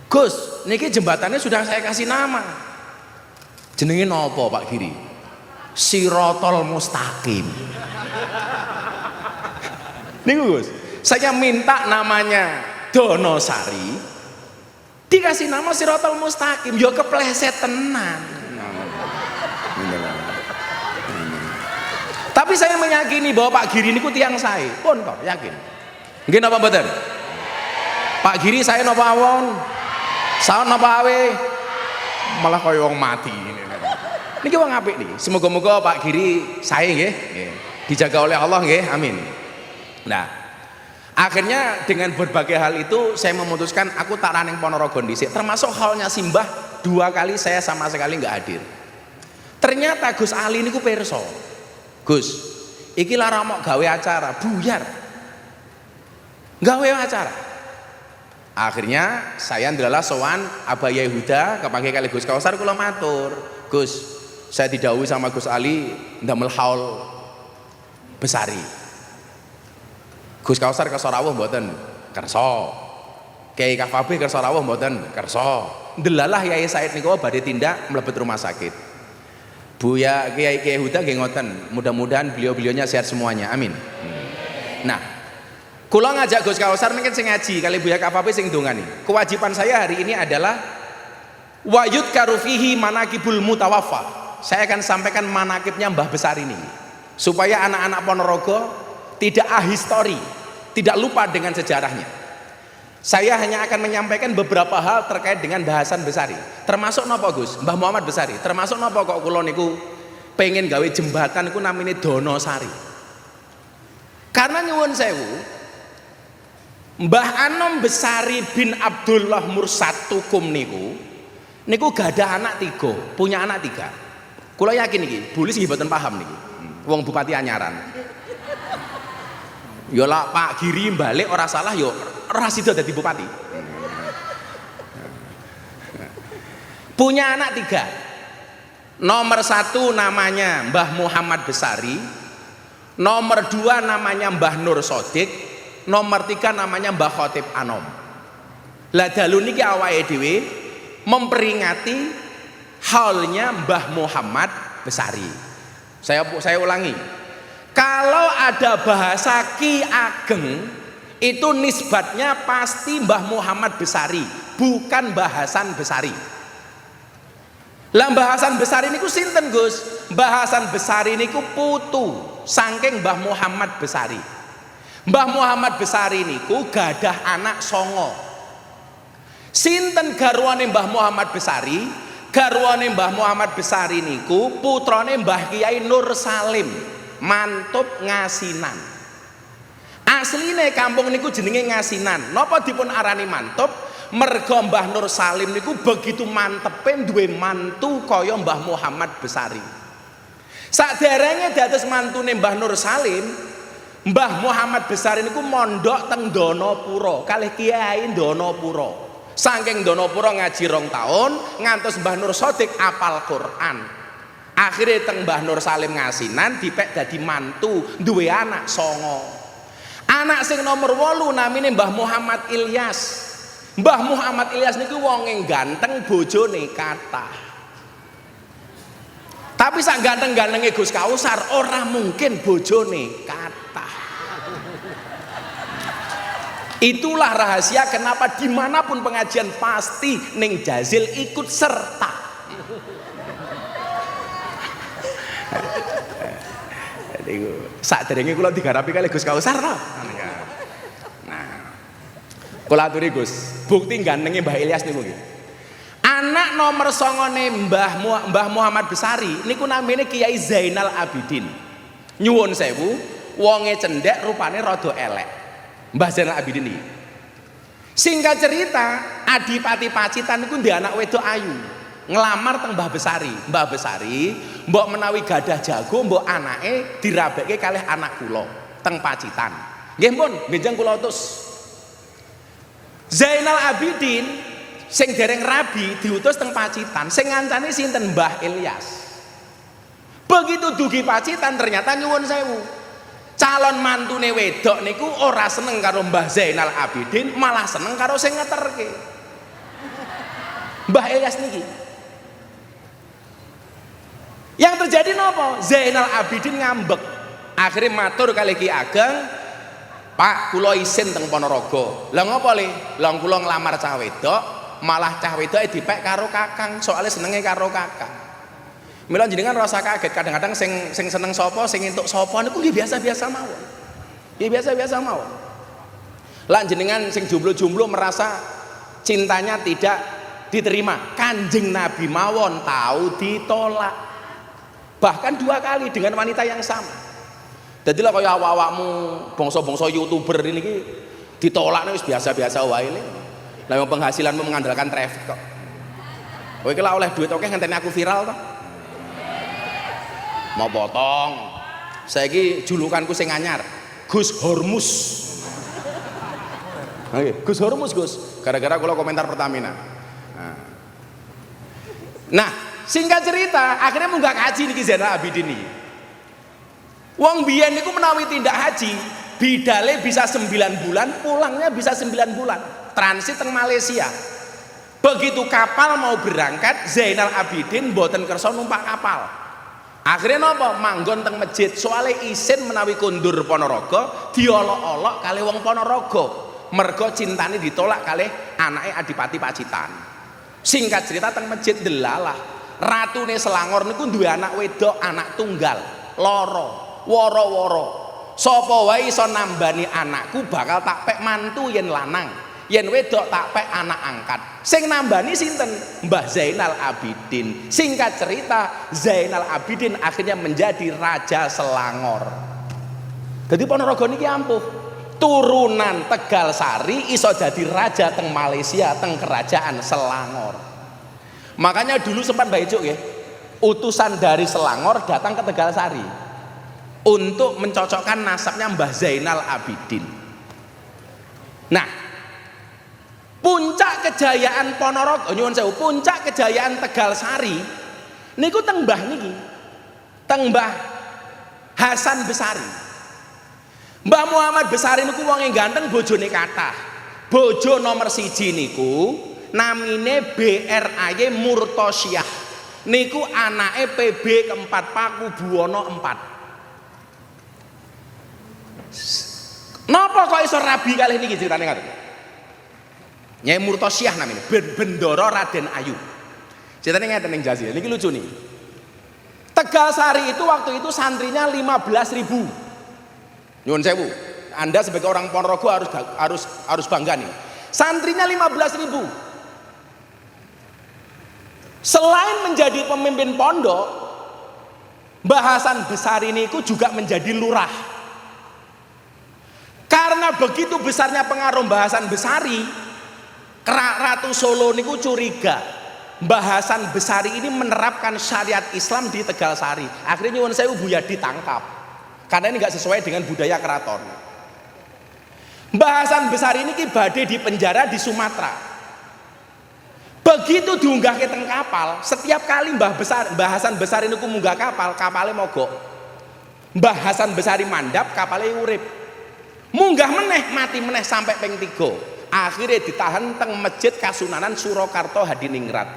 Gus, niki jembatannya sudah saya kasih nama. Jenenge napa Pak Giri? Sirotol Mustaqim. Niku Gus, saya minta namanya Donosari, dikasih nama Sirotol Mustaqim, yo kepleset tenan. Tapi saya meyakini bahwa Pak Giri niku tiyang sae, pun kok yakin. Nggih napa mboten? Pak Giri saya napa awon? Saon napa awe? Malah kaya wong mati ini. Niki wong apik niki. Semoga-moga Pak Giri sae nggih, dijaga oleh Allah nggih, amin. Nah, akhirnya dengan berbagai hal itu saya memutuskan aku tak raning Ponorogo dhisik, termasuk halnya Simbah 2 kali saya sama sekali nggak hadir. Ternyata Gus Ali niku pirsa. Gus, iki lara mok gawe acara, buyar. Gawe acara. Akhirnya saya ndelalah sowan Abah Yehuda kepanggih kali Gus Kausar kula matur, Gus, saya didhawuhi sama Gus Ali ndamel haul besari. Gus Kausar kersa rawuh mboten? Kersa. Kiai Kafabe kersa rawuh mboten? Kersa. Ndelalah Yai Said niku badhe tindak mlebet rumah sakit. Buya Kiai Huda nggih ngoten. Mudah-mudahan beliau-beliaunya sehat semuanya. Amin. Nah, kula ngajak Gus Kausar mungkin sing ngaji kali Buya Kafabe sing ndongani. Kewajiban saya hari ini adalah wayud karufihi manakibul mutawaffa. Saya akan sampaikan manakibnya Mbah Besar ini supaya anak-anak Ponorogo tidak ahistori, tidak lupa dengan sejarahnya. Saya hanya akan menyampaikan beberapa hal terkait dengan bahasan Besari. Termasuk napa Gus? Mbah Muhammad Besari. Termasuk napa kok kula niku pengen gawe jembatan niku namine Donosari. Karena nyuwun sewu, Mbah Anom Besari bin Abdullah Mursad Tukum niku gadah anak 3, punya anak 3. Kula yakin iki, bulis nggih mboten paham niki. Wong Bupati Anyaran. Ya lah Pak Giri balik ora salah yo ora sida dadi bupati. Punya anak 3. Nomor 1 namanya Mbah Muhammad Besari, nomor 2 namanya Mbah Nur Sodik, nomor 3 namanya Mbah Khotib Anom. Lah dalu niki awake dhewe memperingati haulnya Mbah Muhammad Besari. Saya ulangi. Kalau ada bahasa Ki Ageng itu nisbatnya pasti Mbah Muhammad Besari, bukan bahasan Besari. Lah bahasan Besari niku sinten Gus? Bahasan Besari niku putu saking Mbah Muhammad Besari. Mbah Muhammad Besari niku gadah anak 9. Sinten garwane Mbah Muhammad Besari? Garwane Mbah Muhammad Besari niku putrane Mbah Kiai Nur Salim, mantub Ngasinan. Asline kampung niku jenenge Ngasinan. Napa dipun arani mantub? Mergo Mbah Nur Salim niku begitu mantepe duwe mantu kaya Mbah Muhammad Besari. Saderenge dados mantune Mbah Nur Salim, Mbah Muhammad Besari niku mondok teng Donopuro kalih Kiai Donopuro. Saking Donopuro ngaji 2 tahun ngantos Mbah Nur Sodik apal Quran. Akhirnya teng Mbah Nur Salim Ngasinan dipek dadi mantu duwe anak 9. Anak sing nomor 8 namine Mbah Muhammad Ilyas. Mbah Muhammad Ilyas niku wong ganteng, bojone kathah. Tapi sak ganteng-gantenge Gus Kausar ora mungkin bojone kathah. Itulah rahasia kenapa dimanapun pengajian pasti ning Jazil ikut serta. Sakderenge kula digarapi kali Gus Kausar to. Nah. Kula aturi Gus, bukti gantenge Mbah Ilyas niku nggih. Anak nomor 9 Mbah Muhammad Besari niku namine Kiai Zainal Abidin. Nyuwun sewu, wonge cendhek rupane rada elek. Mbah Zainal Abidin iki. Singkat cerita, Adipati Pacitan niku ndek anak wedok ayu. Ngelamar teng Mbah Besari. Mbah Besari, mbok menawi gadah jago, mbok anake dirabekke kalih anak kula teng Pacitan. Nggih pun, benjang kula utus. Zainal Abidin sing dereng rabi diutus teng Pacitan, sing ngancani sinten Mbah Ilyas. Begitu dugi Pacitan ternyata nyuwun sewu. Calon mantune wedok niku ora seneng karo Mbah Zainal Abidin, malah seneng karo sing ngeterke. Mbah Ilyas niki. Yang terjadi nopo? Zainal Abidin ngambek. Akhirnya matur kali Ki Ageng, Pak, kula isin teng Ponorogo. Lah ngopo le? Lah kula nglamar cah wedok, malah cah wedoke dipek karo kakang, soalnya senenge karo kakang. Mila jenengan rasa kaget, kadang-kadang sing seneng sapa, sing entuk sapa niku nggih biasa-biasa mawon. Nggih biasa-biasa mawon. Lah jenengan sing jomblo-jomblo merasa cintanya tidak diterima. Kanjeng Nabi mawon tahu ditolak. Bahkan 2 kali dengan wanita yang sama. Jadi lah kaya awak-awakmu bangsa-bangsa YouTuber ini ki ditolak wis biasa-biasa wae le. Lah yang penghasilanmu mengandalkan traffic kok. Kowe ki lah oleh duit oke ngenteni aku viral to. Mau potong. Saiki julukanku sing anyar, Gus Hormus. Oke, Gus Hormus Gus. Gara-gara kula komentar Pertamina. Nah, singkat cerita, akhirnya munggah haji niki Zainal Abidin niki. Wong biyen niku menawi tindak haji, bidale bisa 9 bulan, pulangnya bisa 9 bulan. Transit teng Malaysia. Begitu kapal mau berangkat, Zainal Abidin mboten kersa numpak kapal. Akhirnya napa? Manggon teng masjid, soalnya isin menawi kundur Ponorogo, diolok-olok kali wong Ponorogo. Mergo cintane ditolak kali anake Adipati Pacitan. Singkat cerita teng masjid delalah, ratune Selangor niku duwe anak wedok, anak tunggal, loro, woro-woro. Sapa wae iso nambani anakku bakal tak pek mantu yen lanang. Yen wedok tak pek anak angkat. Sing nambani sinten? Mbah Zainal Abidin. Singkat cerita, Zainal Abidin akhirnya menjadi Raja Selangor. Jadi Ponorogo niki ampuh. Turunan Tegal Sari iso jadi raja teng Malaysia, teng kerajaan Selangor. Makanya dulu sempat Mbah Ijuk ya, utusan dari Selangor datang ke Tegal Sari untuk mencocokkan nasabnya Mbah Zainal Abidin. Nah, puncak kejayaan Ponorogo, nyuwun sewu, puncak kejayaan Tegal Sari niku teng Mbah niki. Teng Mbah Hasan Besari. Mbah Muhammad Besari niku wong ganteng, bojone kathah. Bojo nomor 1 niku namine BRAY Murtosyah. Niku anake PB keempat Paku Buwono 4. Napa kok iso rabi kalih niki ceritane ngoten? Nyai Murtosyah namanya, Bendoro Raden Ayu. Ceritanya ngeten ning Jazil, niki lucu nih. Tegal Sari itu waktu itu santrinya 15.000. Nyuwun sewu, Anda sebagai orang Ponorogo harus bangga nih. Santrinya 15.000. Selain menjadi pemimpin pondok, Mbah Hasan Besari niku juga menjadi lurah. Karena begitu besarnya pengaruh Mbah Hasan Besari, Ratu Solo niku curiga Mbah Hasan Besari ini menerapkan syariat Islam di Tegal Sari. Akhirnya nyuwun sewu Buya ditangkap karena ini nggak sesuai dengan budaya keraton. Mbah Hasan Besari ini badhe di penjara di Sumatera. Begitu diunggah ke teng kapal, setiap kali Mbah Hasan Besari niku munggah kapal, kapalnya mogok. Mbah Hasan Besari mandap, kapalnya urip. Munggah meneh, mati meneh sampai ping 3. Akhirnya ditahan teng Masjid Kasunanan Surakarta Hadiningrat.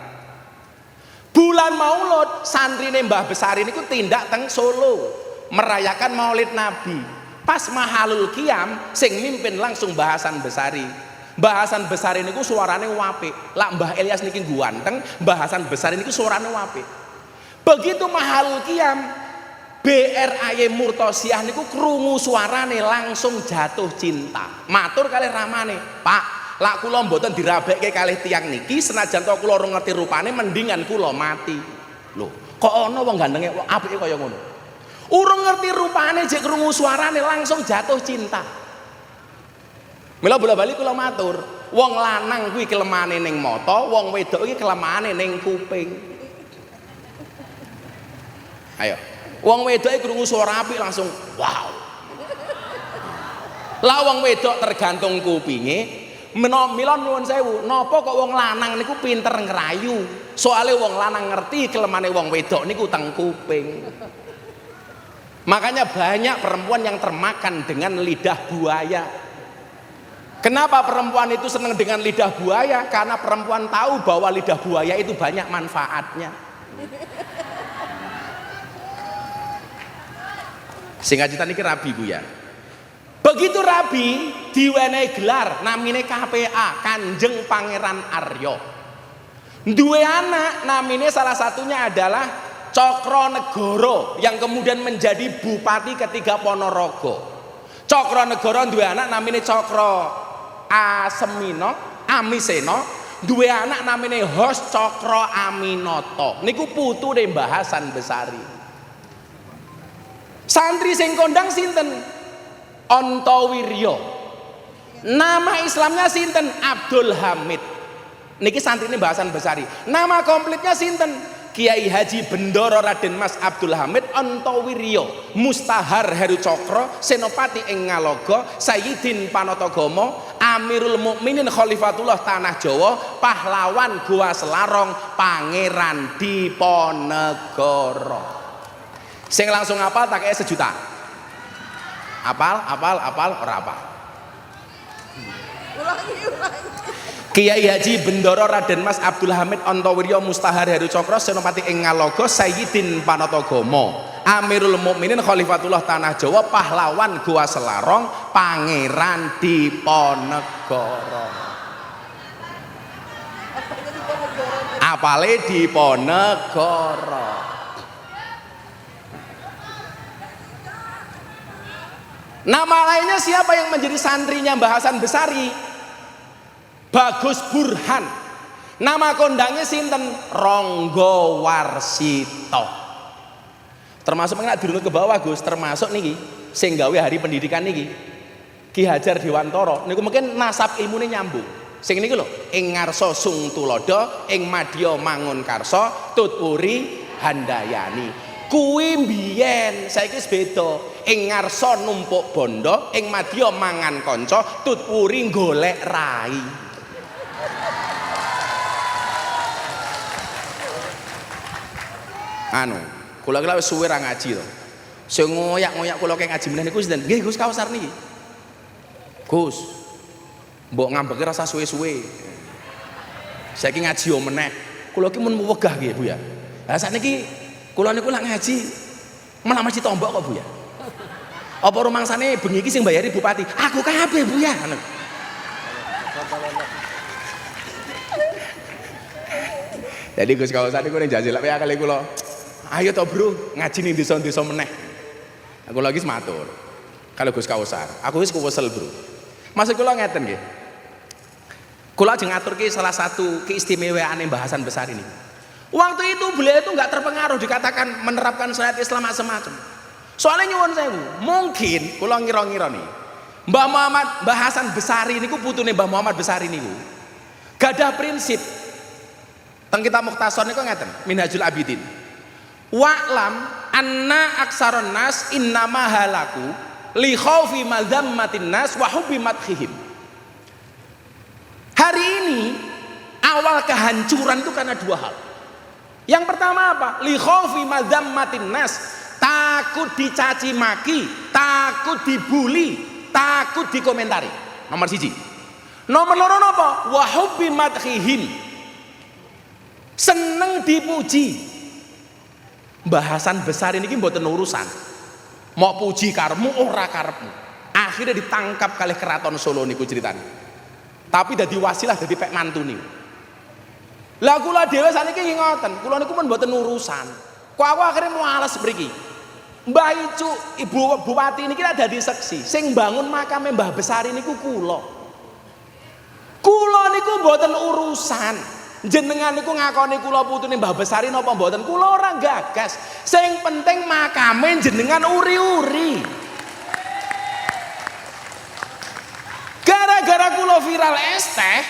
Bulan Maulud santrine Mbah Besari niku tindak teng Solo merayakan Maulid Nabi. Pas Mahalul Qiyam sing mimpin langsung Mbah Hasan Besari. Mbah Hasan Besari niku suarane apik. Lak Mbah Ilyas niki ganteng, Mbah Hasan Besari niku suarane apik. Begitu Mahalul Qiyam BRAY Murtosiah niku krungu suarane langsung jatuh cinta. Matur kalih ramane, "Pak, lak kula mboten dirabekke kalih tiyang niki senajan to kula ora ngerti rupane mendingan kula mati." Lho, kok ana wong gandenge apike kaya ngono? Urung ngerti rupane jek krungu suarane langsung jatuh cinta. Mila bola-bali kula matur, wong lanang kuwi kelemane ning mata, wong wedok iki kelemane ning kuping. Ayo. Wong wedok krungu suara apik langsung wow. Lah wong wedok tergantung kupinge. Mila nyuwun sewu, napa kok wong lanang niku pinter ngrayu? Soale wong lanang ngerti kelemane wong wedok niku teng kuping. Makanya banyak perempuan yang termakan dengan lidah buaya. Kenapa perempuan itu senang dengan lidah buaya? Karena perempuan tahu bahwa lidah buaya itu banyak manfaatnya. Singkat cerita niki rabi Bu ya. Begitu rabi diwenehi gelar namine KPA, Kanjeng Pangeran Arya. Duwe anak namine salah satunya adalah Cokronegoro yang kemudian menjadi bupati ketiga Ponorogo. Cokronegoro duwe anak namine Cokro Amiseno, duwe anak namine Hos Cokro Aminoto. Niku putune Mbah Hasan Besari. Santri sing kondang sinten? Ontowiryo. Nama Islamnya sinten? Abdul Hamid. Niki santrine Mbah Hasan Besari. Nama komplitnya sinten? Kiai Haji Bendoro Raden Mas Abdul Hamid Ontowiryo, Mustahar Heru Cokro, Senopati ing Ngalogo, Sayyidin Panatagomo, Amirul Mukminin Khalifatullah Tanah Jawa, pahlawan Goa Selarong, Pangeran Diponegoro. Sing langsung apal tak kayak 1 juta. Apal, ora apal. Kiai Haji Bendoro Raden Mas Abdul Hamid Ontowiryo Mustahar Heru Cokro Senopati ing Ngalogo Sayyidin Panatagomo Amirul Mukminin Khalifatullah Tanah Jawa pahlawan Goa Selarong Pangeran Diponegoro. Apale Diponegoro. Nama lainnya siapa yang menjadi santrinya Mbah Hasan Besari? Bagus Burhan. Nama kondangnya sinten? Ronggo Warsito. Termasuk nek dirunut ke bawah Gus, termasuk niki sing gawe hari pendidikan niki Ki Hajar Dewantara niku mungkin nasab ilmune nyambung. Sing niki lho, ing ngarsa sung tulodo, ing madya mangun karsa, tuturi handayani. Kuwi mbiyen, saiki wis beda. Ing ngarsa numpuk bondo, ing madya mangan kanca, tuturi golek rai. Anu, kula kira wis suwe ra ngaji to. Sing ngoyak-ngoyak kula ke ngaji meneh niku sinten? Nggih Gus Kausar niki. Gus. Mbok ngambeke rasa suwe-suwe. Saiki ngaji yo meneh. Kula ki mun wegah nggih Bu ya. Lah sakniki kula niku lak ngaji malah masih tombok kok Bu ya. Apa rumangsane bengi iki sing bayari bupati? Aku kabeh Bu ya. Jadi Gus Kausar niku ning jajal wae kali kula. Ayo to Bro, ngaji ning desa-desa meneh. Aku lagi sematur. Kalau Gus Kausar, aku wis kuwesel Bro. Maksud kula ngeten nggih. Kula ajeng ngaturke salah satu keistimewaane Mbah Hasan Besari ini. Waktu itu beliau itu enggak terpengaruh dikatakan menerapkan syariat Islam macam-macam. Soalnya nyuwun sewu, mungkin kula ngira-ngira nih. Mbah Hasan Besari niku putune Mbah Muhammad Besari niku. Gadah prinsip. Teng kitab Mukhtasar niku ngeten, Minhajul Abidin. Wa'lam anna aksaron nas innama halaku li khaufi madzammatin nas wa hubbi madhihim. Hari ini awal kehancuran itu karena 2 hal. Yang pertama apa? Li khaufi madzammatin nas, takut dicaci maki, takut dibully, takut dikomentari. Nomor 1. Nomor 2 apa? Wa hubbi madhihim. seneng dipuji. Bahasan besar ini mboten urusan. Mau puji karepmu ora karepmu. Akhirnya ditangkap kalih keraton Solo niku ceritane. Tapi dadi wasilah dadi pek mantu niku. Lah kula dhewe saniki nggih ngoten, kula niku men mboten urusan. Kok aku akhirnya males mriki. Mbah Icu, Ibu Bupati niki lak dadi seksi. Sing bangun makame Mbah Besari niku kula. Kula niku mboten urusan. Jenengan niku ngakoni kula putune Mbah Besari napa mboten, kula ora gagas. Sing penting makame jenengan uri-uri. Gara-gara kula viral es teh,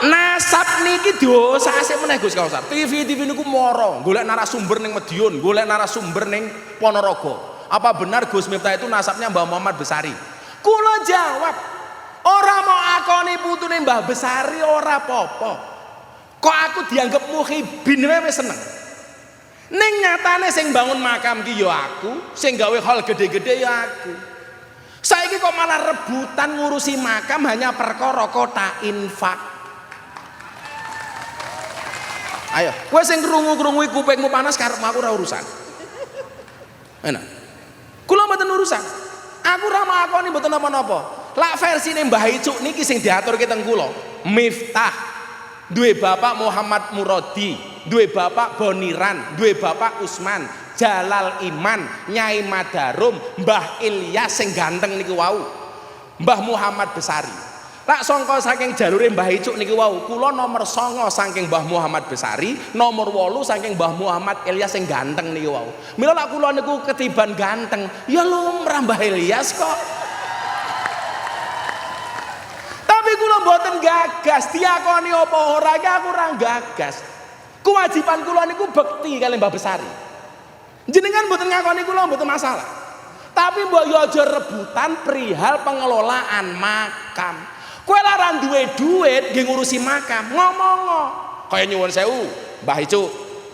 nasab niki dosa asik meneh Gus Kausar. TV niku moro, golek narasumber ning Madiun, golek narasumber ning Ponorogo. Apa benar Gus Miftah itu nasabnya Mbah Muhammad Besari? Kula jawab, ora mau akoni putune Mbah Besari ora apa-apa. Kok aku dianggap muhibin wae seneng. Ning nyatane sing bangun makam ki ya aku, sing gawe hal gede-gede ya aku. Saiki kok malah rebutan ngurusi makam hanya perkara kota infak. Ayo, kowe sing krungu-krungu kupingmu panas karepmu aku ora urusan. Enak. Kula mboten urusan. Aku ora makoni mboten napa-napa. Lak versine Mbah Icuk niki sing diaturke teng kula, Miftah. Duwe bapak Muhammad Muradi, duwe bapak Boniran, duwe bapak Usman, Jalal Iman, Nyai Madarum, Mbah Ilyas sing ganteng niku wau. Mbah Muhammad Besari. Lak sangka saking jalure Mbah Icuk niki wau, kula nomor 9 saking Mbah Muhammad Besari, nomor 8 saking Mbah Muhammad Ilyas sing ganteng niki wau. Mila lak kula niku ketiban ganteng, ya lumrah Mbah Ilyas kok. Tapi kula mboten gagas, diakoni apa ora iki aku ora gagas. Kewajiban kula niku bekti kali Mbah Besari. Jenengan mboten ngakoni kula mboten masalah. Tapi mbok yo aja rebutan perihal pengelolaan makam. Kowe lara duwe duit nggih ngurusi makam, ngomong-ngo. Kaya nyuwun sewu, Mbah Icuk,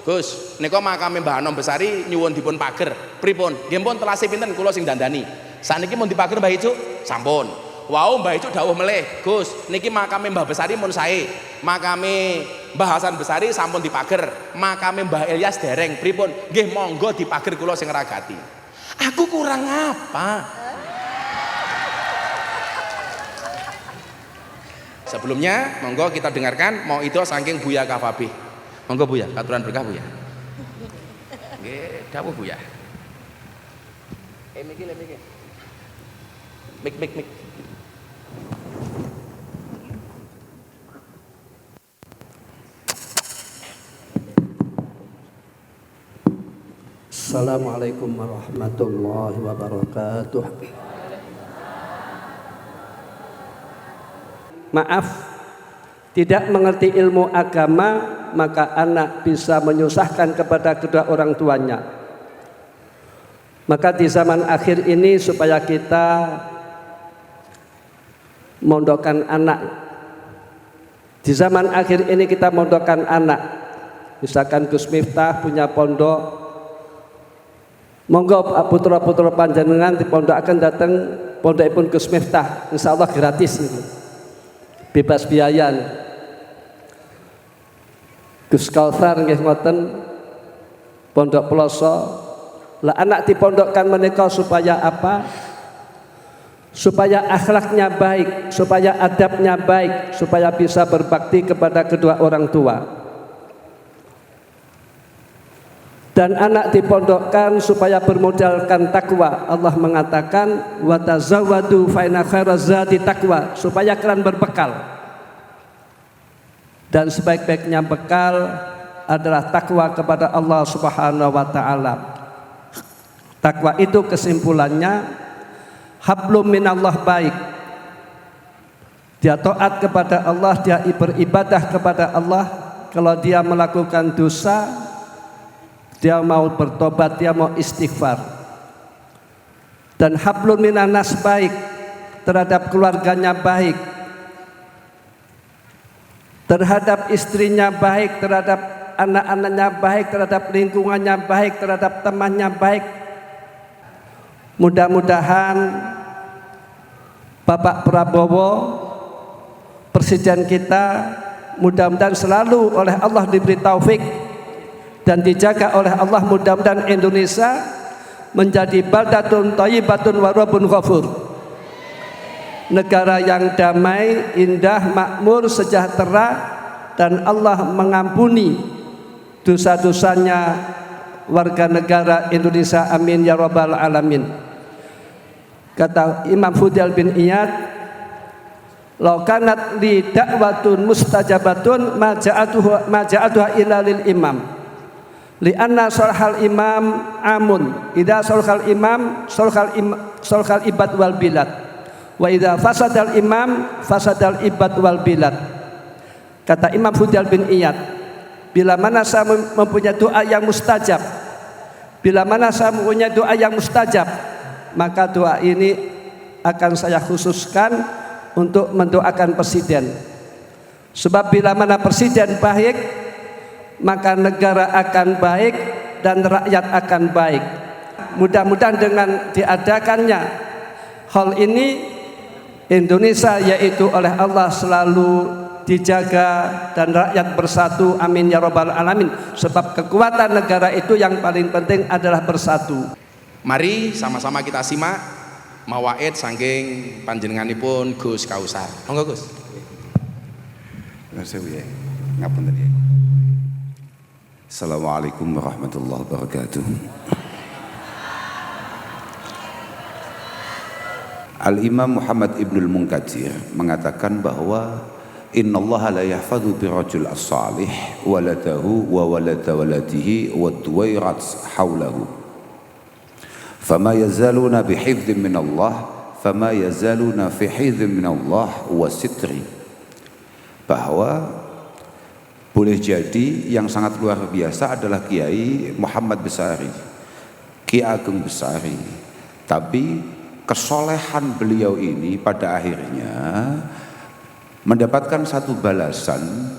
Gus, nika makame Mbah Anom Besari nyuwun dipun pager. Pripun? Nggih pun telase pinten kula sing dandani. Saniki mun dipager Mbah Icuk, sampun. Wow, Mbah Icuk dawuh melih, Gus, niki makame Mbah Besari mun sae. Makame Mbah Hasan Besari sampun dipager. Makame Mbah Ilyas dereng. Pripun? Nggih monggo dipager kula sing ragati. Aku kurang apa? Sebelumnya, monggo kita dengarkan mau itu saking Buya Kafabi. Monggo Buya, aturan berkah Buya. Nggih, dawuh Buya. Miki. Mik. Assalamualaikum warahmatullahi wabarakatuh. Maaf, tidak mengerti ilmu agama, maka anak bisa menyusahkan kepada kedua orang tuanya. Maka di zaman akhir ini supaya kita mondokkan anak, di zaman akhir ini kita mondokkan anak. Misalkan Gus Miftah punya pondok, monggo putra-putra panjenengan di pondok akan datang pondokipun Gus Miftah, insya Allah gratis itu. Bebas biaya. Gus Kausar nggih ngoten pondok Peloso. Lah anak dipondokkan menika supaya apa? Supaya akhlaknya baik, supaya adabnya baik, supaya bisa berbakti kepada kedua orang tua. Dan anak dipondokkan supaya bermodalkan takwa. Allah mengatakan wa tazawwadu fa inna khairaz zadi taqwa, supaya kalian berbekal. Dan sebaik-baiknya bekal adalah takwa kepada Allah Subhanahu wa taala. Takwa itu kesimpulannya hablum minallah, baik. Dia taat kepada Allah, dia beribadah kepada Allah. Kalau dia melakukan dosa, dia mau bertobat, dia mau istighfar. Dan hablun minanas, baik terhadap keluarganya, baik terhadap istrinya, baik terhadap anak-anaknya, baik terhadap lingkungannya, baik terhadap temannya, baik. Mudah-mudahan Bapak Prabowo presiden kita mudah-mudahan selalu oleh Allah diberi taufik dan dijaga oleh Allah. Mudah-mudahan Indonesia menjadi baldatun thayyibatun wa rabbun ghafur, negara yang damai, indah, makmur, sejahtera, dan Allah mengampuni dosa-dosanya warga negara Indonesia, amin ya rabbal alamin. Kata Imam Fudail bin Iyad, "Law kanat li da'watun mustajabatun ma ja'atuha illa lil imam li'anna sarhal imam amun idza sarhal imam sarhal ibad wal bilad wa idza fasadal imam fasadal ibad wal bilad." Kata Imam Fudail bin Iyad, bila mana saya mempunyai doa yang mustajab, bila mana saya mempunyai doa yang mustajab, maka doa ini akan saya khususkan untuk mendoakan presiden. Sebab bila mana presiden baik, maka negara akan baik dan rakyat akan baik. Mudah-mudahan dengan diadakannya hal ini, Indonesia yaitu oleh Allah selalu dijaga dan rakyat bersatu, amin ya rabbal alamin. Sebab kekuatan negara itu yang paling penting adalah bersatu. Mari sama-sama kita simak mawaid saking panjenenganipun Gus Kausar. Monggo Gus. Ngapunten ya. Assalamualaikum warahmatullahi wabarakatuh. Al-Imam Muhammad Ibnul Munkatsir mengatakan bahwa innallaha la yahfadhu birrajul as-salih waladahu wa walada waladihi wa duwairat haulahu. Fama yazaluna bihifdhin min Allah, fama yazaluna fi hifdhin min Allah wa sitri. Bahwa boleh jadi yang sangat luar biasa adalah Kiai Muhammad Besari, Ki Ageng Besari, tapi kesolehan beliau ini pada akhirnya mendapatkan satu balasan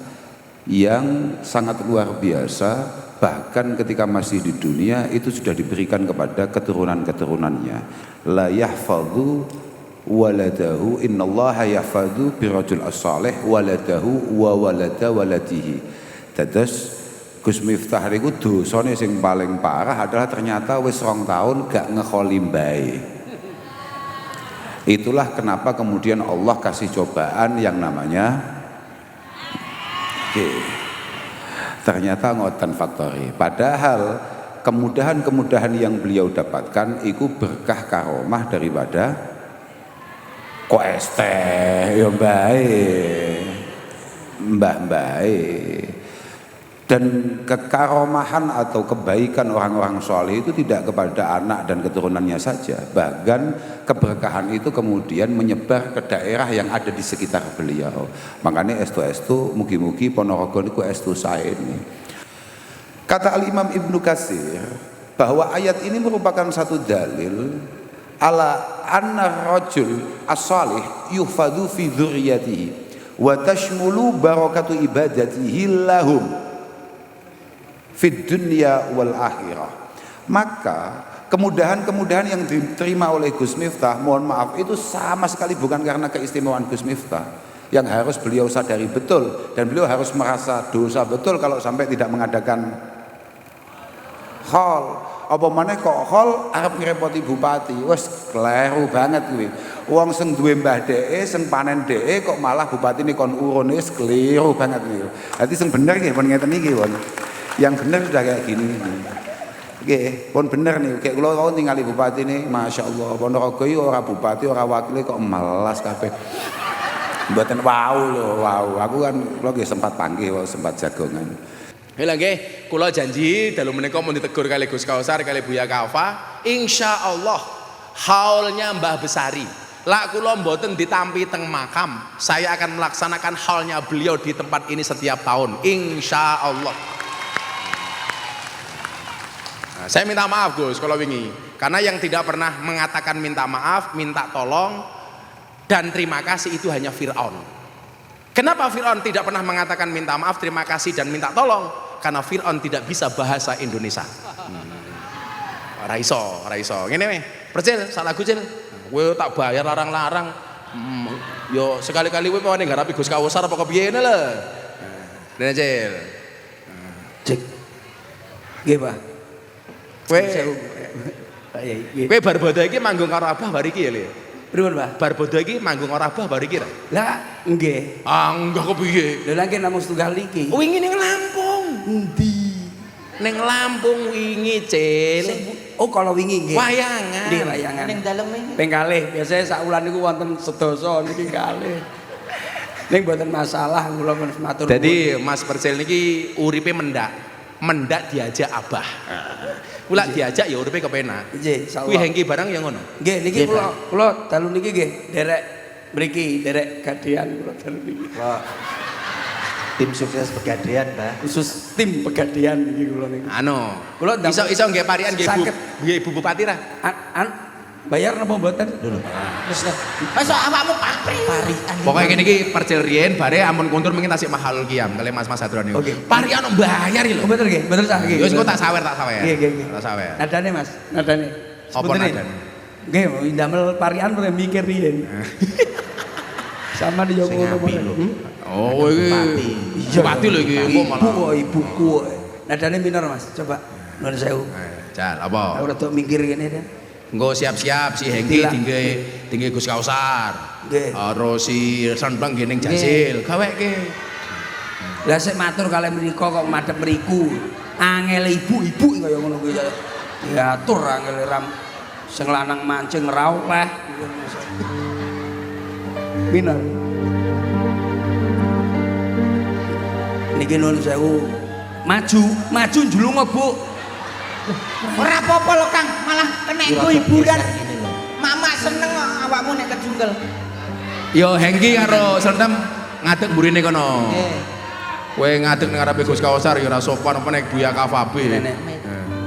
yang sangat luar biasa. Bahkan ketika masih di dunia itu sudah diberikan kepada keturunan-keturunannya. La yahfadhu waladahu innallaha yahfadhu birrajul as-salih waladahu wa walada waladihi. Dados Gus Miftah niku dosane sing paling parah adalah ternyata wis 2 tahun gak ngekholi mbae. Itulah kenapa kemudian Allah kasih cobaan yang namanya ternyata ngoten faktori. Padahal kemudahan-kemudahan yang beliau dapatkan itu berkah karomah daripada koeste ya mbah dan kekaromahan atau kebaikan orang-orang soleh itu tidak kepada anak dan keturunannya saja, bahkan keberkahan itu kemudian menyebar ke daerah yang ada di sekitar beliau. Makanya estu mugi-mugi Ponorogo niku estu sae ini. Kata Al-Imam Ibnu Katsir bahwa ayat ini merupakan satu dalil ala anna rajul as-salih yuhfadhu fi dzurriyyatihi wa tashmulu barakatu ibadatihi lahum fid dunya wal akhirah. Maka kemudahan-kemudahan yang diterima oleh Gus Miftah, mohon maaf, itu sama sekali bukan karena keistimewaan Gus Miftah, yang harus beliau sadari betul, dan beliau harus merasa dosa betul kalau sampai tidak mengadakan hall. Apa maneh kok hall arep ngrepoti bupati, wes kleru banget kuwi. Wong sing duwe mbah dheke, sing panen dheke kok malah bupatine kon urun, wis keliru banget kuwi. Dadi sing bener nggih pun ngeten iki, pun. Yang benar sudah kayak gini. Oke, pun bener nih. Kayak kula tau ningali bupati nih, masya Allah. Ponorogo iki ora bupati, ora wakile kok melas kabeh. Mboten wau lho, wau. Aku kan kula nggih sempat panggih, sempat jagongan. Lha nggih, kula janji dalu menika mun ditegur kali Gus Kausar kali Buya Kafa, insyaallah haulnya Mbah Besari. Lak kula mboten ditampi teng makam, saya akan melaksanakan haulnya beliau di tempat ini setiap tahun, insyaallah. Saya minta maaf Gus kalau wingi, karena yang tidak pernah mengatakan minta maaf, minta tolong dan terima kasih itu hanya Fir'aun. Kenapa Fir'aun tidak pernah mengatakan minta maaf, terima kasih dan minta tolong? Karena Fir'aun tidak bisa bahasa Indonesia. Ora iso. Ngene weh, percil salah Gus, kowe tak bayar larang-larang Yo sekali-kali kowe mau ning garapi Gus Kausar apa kepiye lho. Dene Cil. Cek. Nggih, Pak. Kowe Ya nggih. kowe bar bodo iki manggung karo Abah bar iki ya, Le. Pripun, Pak? Bar bodo iki manggung karo Abah bar iki ta? Lah, nggih. Ah, enggak kepiye. Lha nggih namung setunggal iki. Wingi ning Lampung. Endi? Ning Lampung wingi, Cil. Oh, kalau wingi nggih. Wayangan. Nggih, wayangan. Ning dalem iki. Ping kalih, biasanya sak wulan niku wonten sedasa niki kalih. Ning mboten masalah kula matur. Jadi Mas Percil niki uripe mendak diajak Abah. Kula diajak ya uripe kepenak. Nggih, Kuwi hengki barang ya ngono. Nggih, niki kula dalu niki nggih derek mriki, derek gadean kula dalu niki. Tim sukses Pegadaian, Mbah. Khusus tim pegadean niki kula niki. Anu, Kula ndang- iso nggih parian nggih Bu. Saged. Nggih Bu Bupati ra. Bayar napa mboten? Wis masuk awakmu parian. Pokoknya gini iki Percil riyen bare ampun kuntur mungkin tasik mahal kiam kali Mas Hadron niku. Oke. Parian bayar iki lho. Oh, betul nggih, betul sah nggih. Ya wis engko tak sawer. Nggih, nggih. Tak sawer. Nadane Mas, nadane. Apa Sebutin nadane? Nggih, ndamel parian pernah mikir riyen. Sama di Sing Jogo apik lho. Oh iki Bupati lho iki engko malah. Ibuku. Nadane minor Mas, coba. Nuwun sewu. Jal apa? Aku rada mikir kene deh. Engko siap-siap si Hengki Tidak. tinggi Gus Kausar. Nggih. Karo si Senpleng nggih ning Jasil. Gaweke. Lah sik matur kalih mriku kok madhep mriku. Angel ibu-ibu kaya ngono kuwi. Diatur angel ram sing lanang mancing ra oleh. Minor. Niki nuwun sewu. Maju njlunga, Bu. Ora apa-apa lho Kang, malah kena hiburan. Mama seneng kok awakmu nek kejungkel. Yo Hengki karo Senpleng ngadeg mburine kono. Nggih. Kowe ngadeg ning ngarepe Gus Kausar ya ora sopan apa nek Buya Kafabe.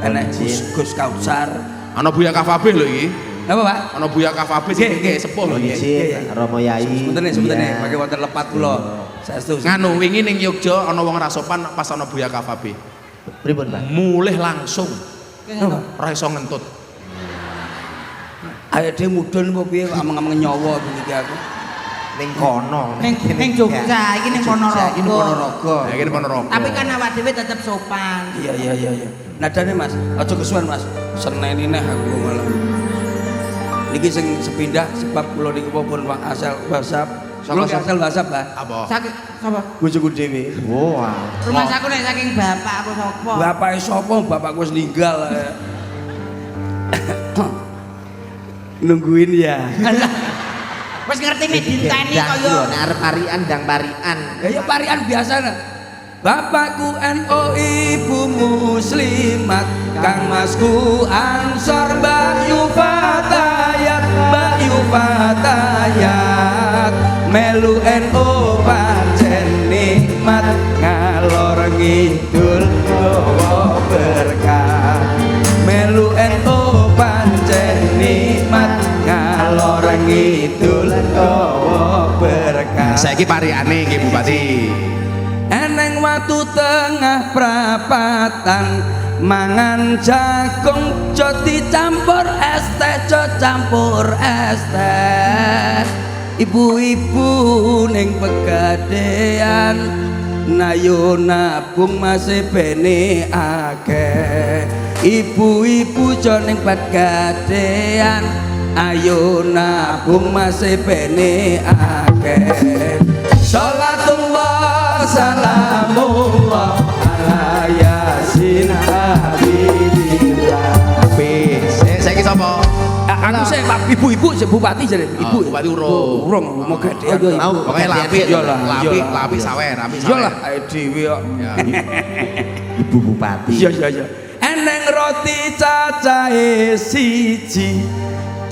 Enek Gus Kausar. Ana Buya Kafabe lho iki. Napa, Pak? Ana Buya Kafabe sing Nggih, sepuh lho iki. Izin Romo Yai. Sebetulnya pakai wonten lepat kula. Saestu. Nganu wingi ning Yogya ana wong ra sopan pas ana Buya Kafabe. Pripun, Mbah? Mulih langsung Napa? ora iso ngentut. Ayo dhewe mudhun apa piye kok ameng-ameng nyawa iki aku. Ning kono. Ning Jogja iki ning Ponorogo. Iki Ponorogo. Ya iki Ponorogo. Tapi kan awak dhewe tetep sopan. Iya. Nadane Mas, aja kesuwen Mas. Seneni neh aku malah. Niki sing sepindah sebab kula niku pun Pak asal WhatsApp. Kula asal WhatsApp, Pak. Apa? Sakit sapa? Bojoku dhewe. Wah. Rumah saku nek saking bapak aku sapa? Bapake sapa? Bapakku wis ninggal. Nungguin ya. Wis ngerti nek dinteni kaya arep parian ndang parian. Ya parian biasa nah. Bapakku NU, ibu muslimat, Kang Masku Ansor, Bayu Fatayat, melu NU pancen nikmat, ngalor ngidul gawa berkah. Melu NU pancen nikmat, ngalor ngidul gawa berkah. Saiki pariane nggih Bupati. Eneng watu tengah prapatan, mangan jagung coti campur es teh, campur es teh. Ibu-ibu ning Pegadaian, nayo nabung masih bene akeh. Ibu-ibu jo ning Pegadaian, ayo nabung masih bene akeh. Salatullah salamullah ala yasin habibillah. Saiki sapa? Aku sih Pak ibu-ibu sih Bupati jadi ibu. Bupati urung. Urung mau Gadean. Pokoke lapi Iyalah, iyalah. lapi sawer, Iyalah ae dhewe kok. Ibu Bupati. Iya. Eneng roti cacahe siji.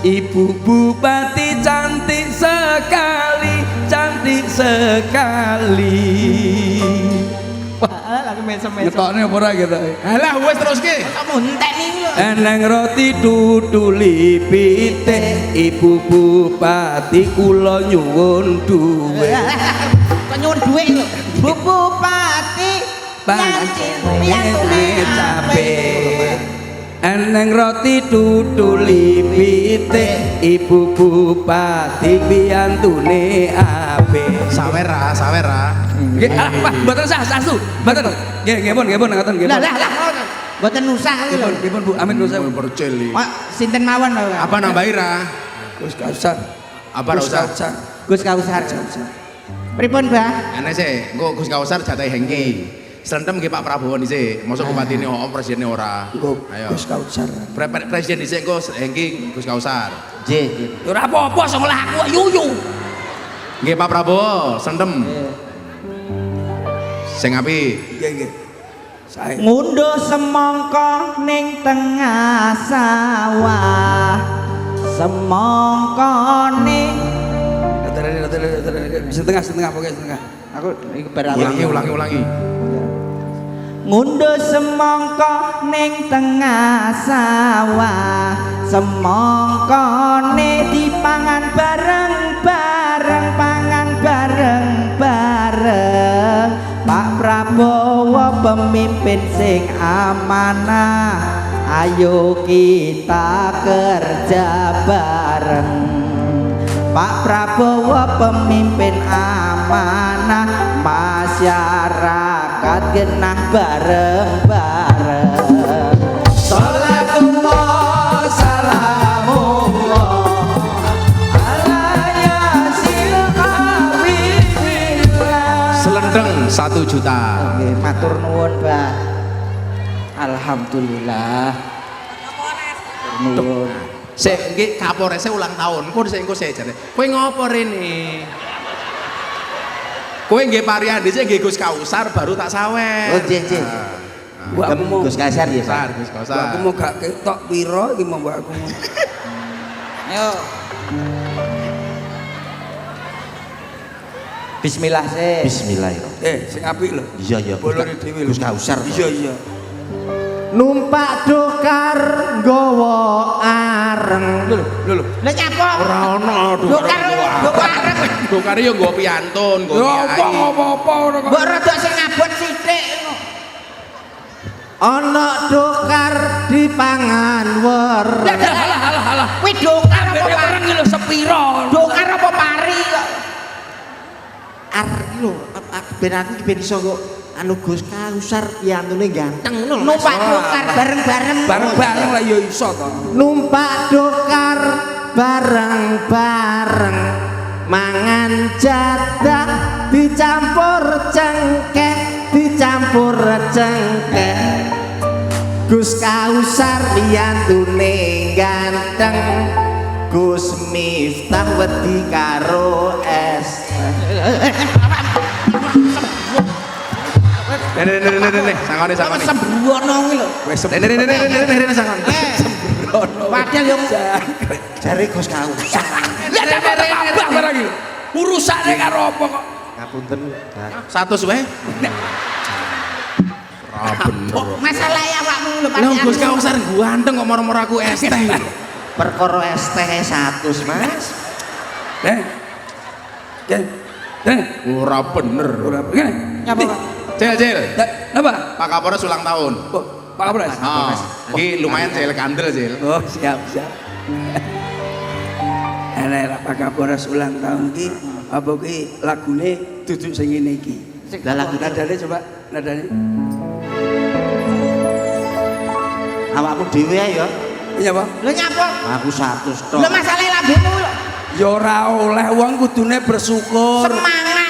Ibu Bupati cantik sekali. lagi mesem-mesem. Ngetokne apa ora gitu. Alah wis teruske. Kamu enteni lho. Eneng roti duduli pitik, Ibu Bupati kula nyuwun duwe. Kok nyuwun dhuwit lho. Bu Bupati Pancen capek. eneng roti tutuli pitik ibu bupati piyantune apik Sawer ah. nggih Pak mboten sah sasu mboten nggih pun ngoten nggih Lah mboten usah iki lho. nggih pun Bu amin nusa Perceli. Pak sinten mawon lho. Apa nambahi ra? Gus Kausar Apa Gus usah? Kausar Gus Kausar. Pripun, Mbah? Ana sih, engko Gus Kausar jatahe Hengki. Slentem nggih Pak Prabowo dhisik. Mosok bupatine presiden ora. Ayo. Gus Kausar Presiden dhisik engko Hengki Gus Kausar. Nggih. ora apa-apa sing ngolah aku yuyu Nggih Pak Prabowo, slentem. Sing apik. nggih sae Ngunduh semangka ning tengah sawah semangkane setengah pokoknya setengah Aku iki berapa? Ulangi. Ngunduh semangka ning tengah sawah semangkane dipangan bareng-bareng pangan bareng-bareng Pak Prabowo pemimpin sing amanah ayo kita kerja bareng Pak Prabowo pemimpin amanah masyarakat genah bareng-bareng Salatullah salamullah ala yasil habibillah Selendeng 1 juta. Nggih, matur nuwun, Mbah. Alhamdulillah. Nuwun. Sik iki Kapolres ulang tahun. Engko sik jare. Kowe ngopo rene? Kowe nggih parian dhisik nggih Gus Kausar baru tak sawer. Oh, nggih. Mbak aku mau Gus Kaisar ya, Kausar, Pak. Gus mbak Kausar. aku mau gak ketok piro iki mau mbak aku mau Ayo. Bismillah sih. Bismillahirrahmanirrahim. sing apik lho Iya. bolone dhewe lho Gus Kausar. iya numpak dokar nggawa areng lho Lah nyapa? Ora ono Dokar arep. Dokare yo nggo piantun, nggo ya kiai. apa ora kok Mbok rada sing abot sithik ngono. ana dokar dipangan wereng halah Kuwi dokar apa bene pari? orang iki lho sepiro Dokar apa pari kok? Arek lho, ben aku ben iso kok anu Gus Kausar piyantune ganteng ngono lho. Numpak dokar bareng-bareng. bareng-bareng lah ya iso to numpak dokar bareng-bareng mangan jadah dicampur cengkeh Gus Kausar piyantune ganteng Gus Miftah wedi karo es Nih, sangone. Sembrono kuwi lho. Nih, sangone. Padahal yo Jare Gus Kausar. ya sampe abah barang iki urusane karo apa kok Ngapunten. 100 wae. Ora bener. masalah awakmu lho Lah Gus Kausar ganteng kok moro-moro aku es teh. Perkara es teh 100, Mas. Ora bener. ora ngene Nyapa, Pak? Cil. apa Pak Kapolres ulang tahun. oh Pak Kapolres Iki lumayan Cil kandel Cil. oh siap enak Pak Kapolres ulang tahun ki apa ki lagune duduk sing ngene iki Lah lagu nadane coba nadane awakmu dhewe ae ya. iya Pak Lho nyapa? Aku 100 tok. Lho masalah lambemu lho. ya ora oleh wong kudune bersyukur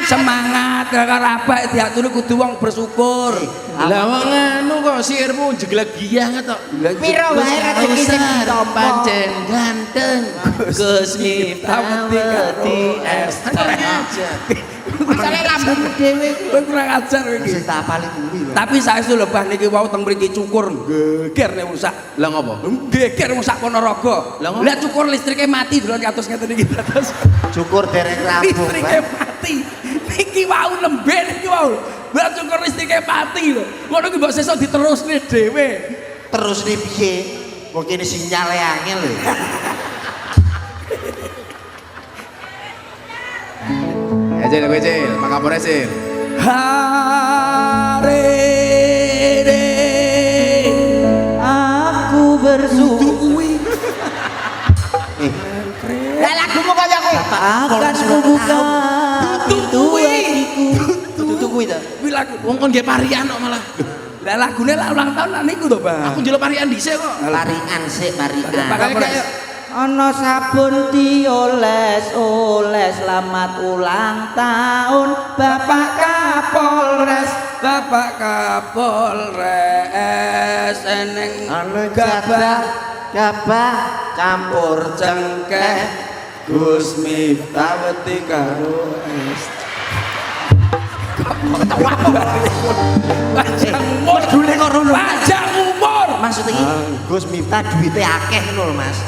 Semangat. karo abah diatur kudu wong bersyukur Lah wong anu kok sirmu jeglek giyang to. Piro wae rezeki sing ditampa. Pancen ganteng Gus Miftah wedi es teh. Masalah lambemu dhewe kuwi. kowe kurang ajar kowe iki Sing tak apali kuwi lho. tapi saestu lho Bah niki wau teng mriki cukur geger nek rusak Lah ngopo? geger rusak Ponorogo Lah, lihat cukur listriknya mati dulu kados ngeten iki terus Cukur derek rampung, listriknya Pak. mati niki wau lembe niki wau lihat cukur listriknya mati lho ngono ki mbok sesuk diterusne dhewe Terus nih piye? Kok kene sinyale angel lho. Ya Cil, kowe Cil, Pak Kapolres Cil. hari aku bersyukur. Lah lagumu kaya kowe. Akan kubuka pintu hatiku. Dudu kuwi to. Kuwi lagu wong kon nggih parian kok malah. Lah lagune lah ulang tahun lah niku to, Bang. Aku njaluk parian dhisik kok. Larian sik parian. Kayak Ana sabun dioles-oles selamat ulang tahun Bapak Kapolres. Bapak Kapolres eneng anu gabah campur cengkeh Gus Miftah wedi karo es. Panjang umur Dule kok rono. Panjang umur. Maksud iki Gus Miftah duwite akeh ngono lho, Mas.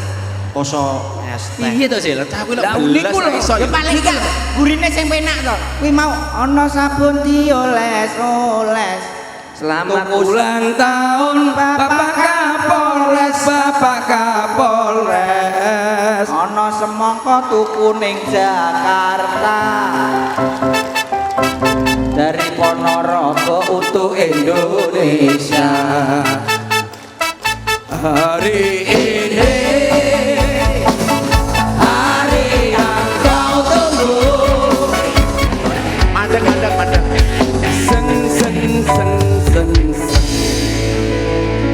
Poso es teh. piye to sih? Cah kuwi lho. Lah niku lho iso. Ya paling gak gurine sing penak to. Kuwi mau ana sabun dioles-oles. Selamat ulang tahun Bapak Kapolres, Bapak Kapolres. Ana semangka tuku ning Jakarta. Dari Ponorogo untuk Indonesia. Hari ini hari yang kau tunggu. Mandek. Seng seng seng seng.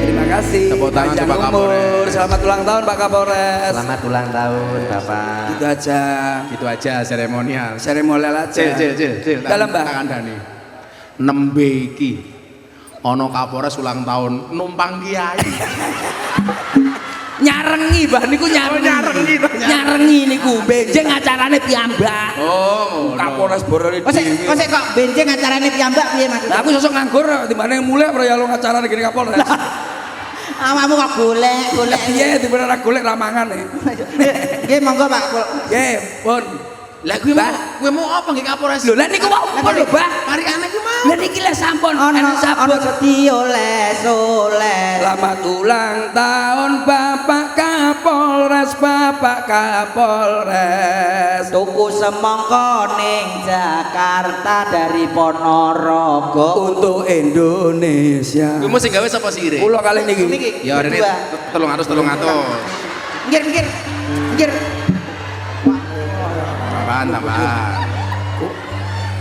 Terima kasih. Tepuk tangan Panjang untuk Pak umur. Kapolres. Selamat ulang tahun Pak Kapolres. Selamat ulang tahun, Bapak. Itu aja. Gitu aja seremonial. Seremonial aja. Cil. Dalam, Mbak. Tak kandhani. Nembe iki ana Kapolres ulang tahun numpang kiai. Nyarengi Mbah niku nyarengi. Nyarengi niku benjing acarane piyambak. Oh, Kapolres borone Kok sik kok benjing acarane piyambak piye maksudnya? Lah aku sosok nganggur timbane mulai ora ya lo acarane gini Kapolres. Awakmu kok golek. Iya timbane ora golek ramangan e. Nggih monggo Pak. Nggih, pun. Lah kuwi mau apa nggih Kapolres? Lho lah niku mau apa lho, Mbah? Parikane ki mau. Lah niki lek sampun Ana sampun. dioles-oles. Selamat ulang tahun Bapak Kapolres, Bapak Kapolres. Tuku semangka ning Jakarta dari Ponorogo Untuk Indonesia. Kuwi mau sing gawe sapa sire? Kula kali niki. Ya rene 300. Minggir. Tambah.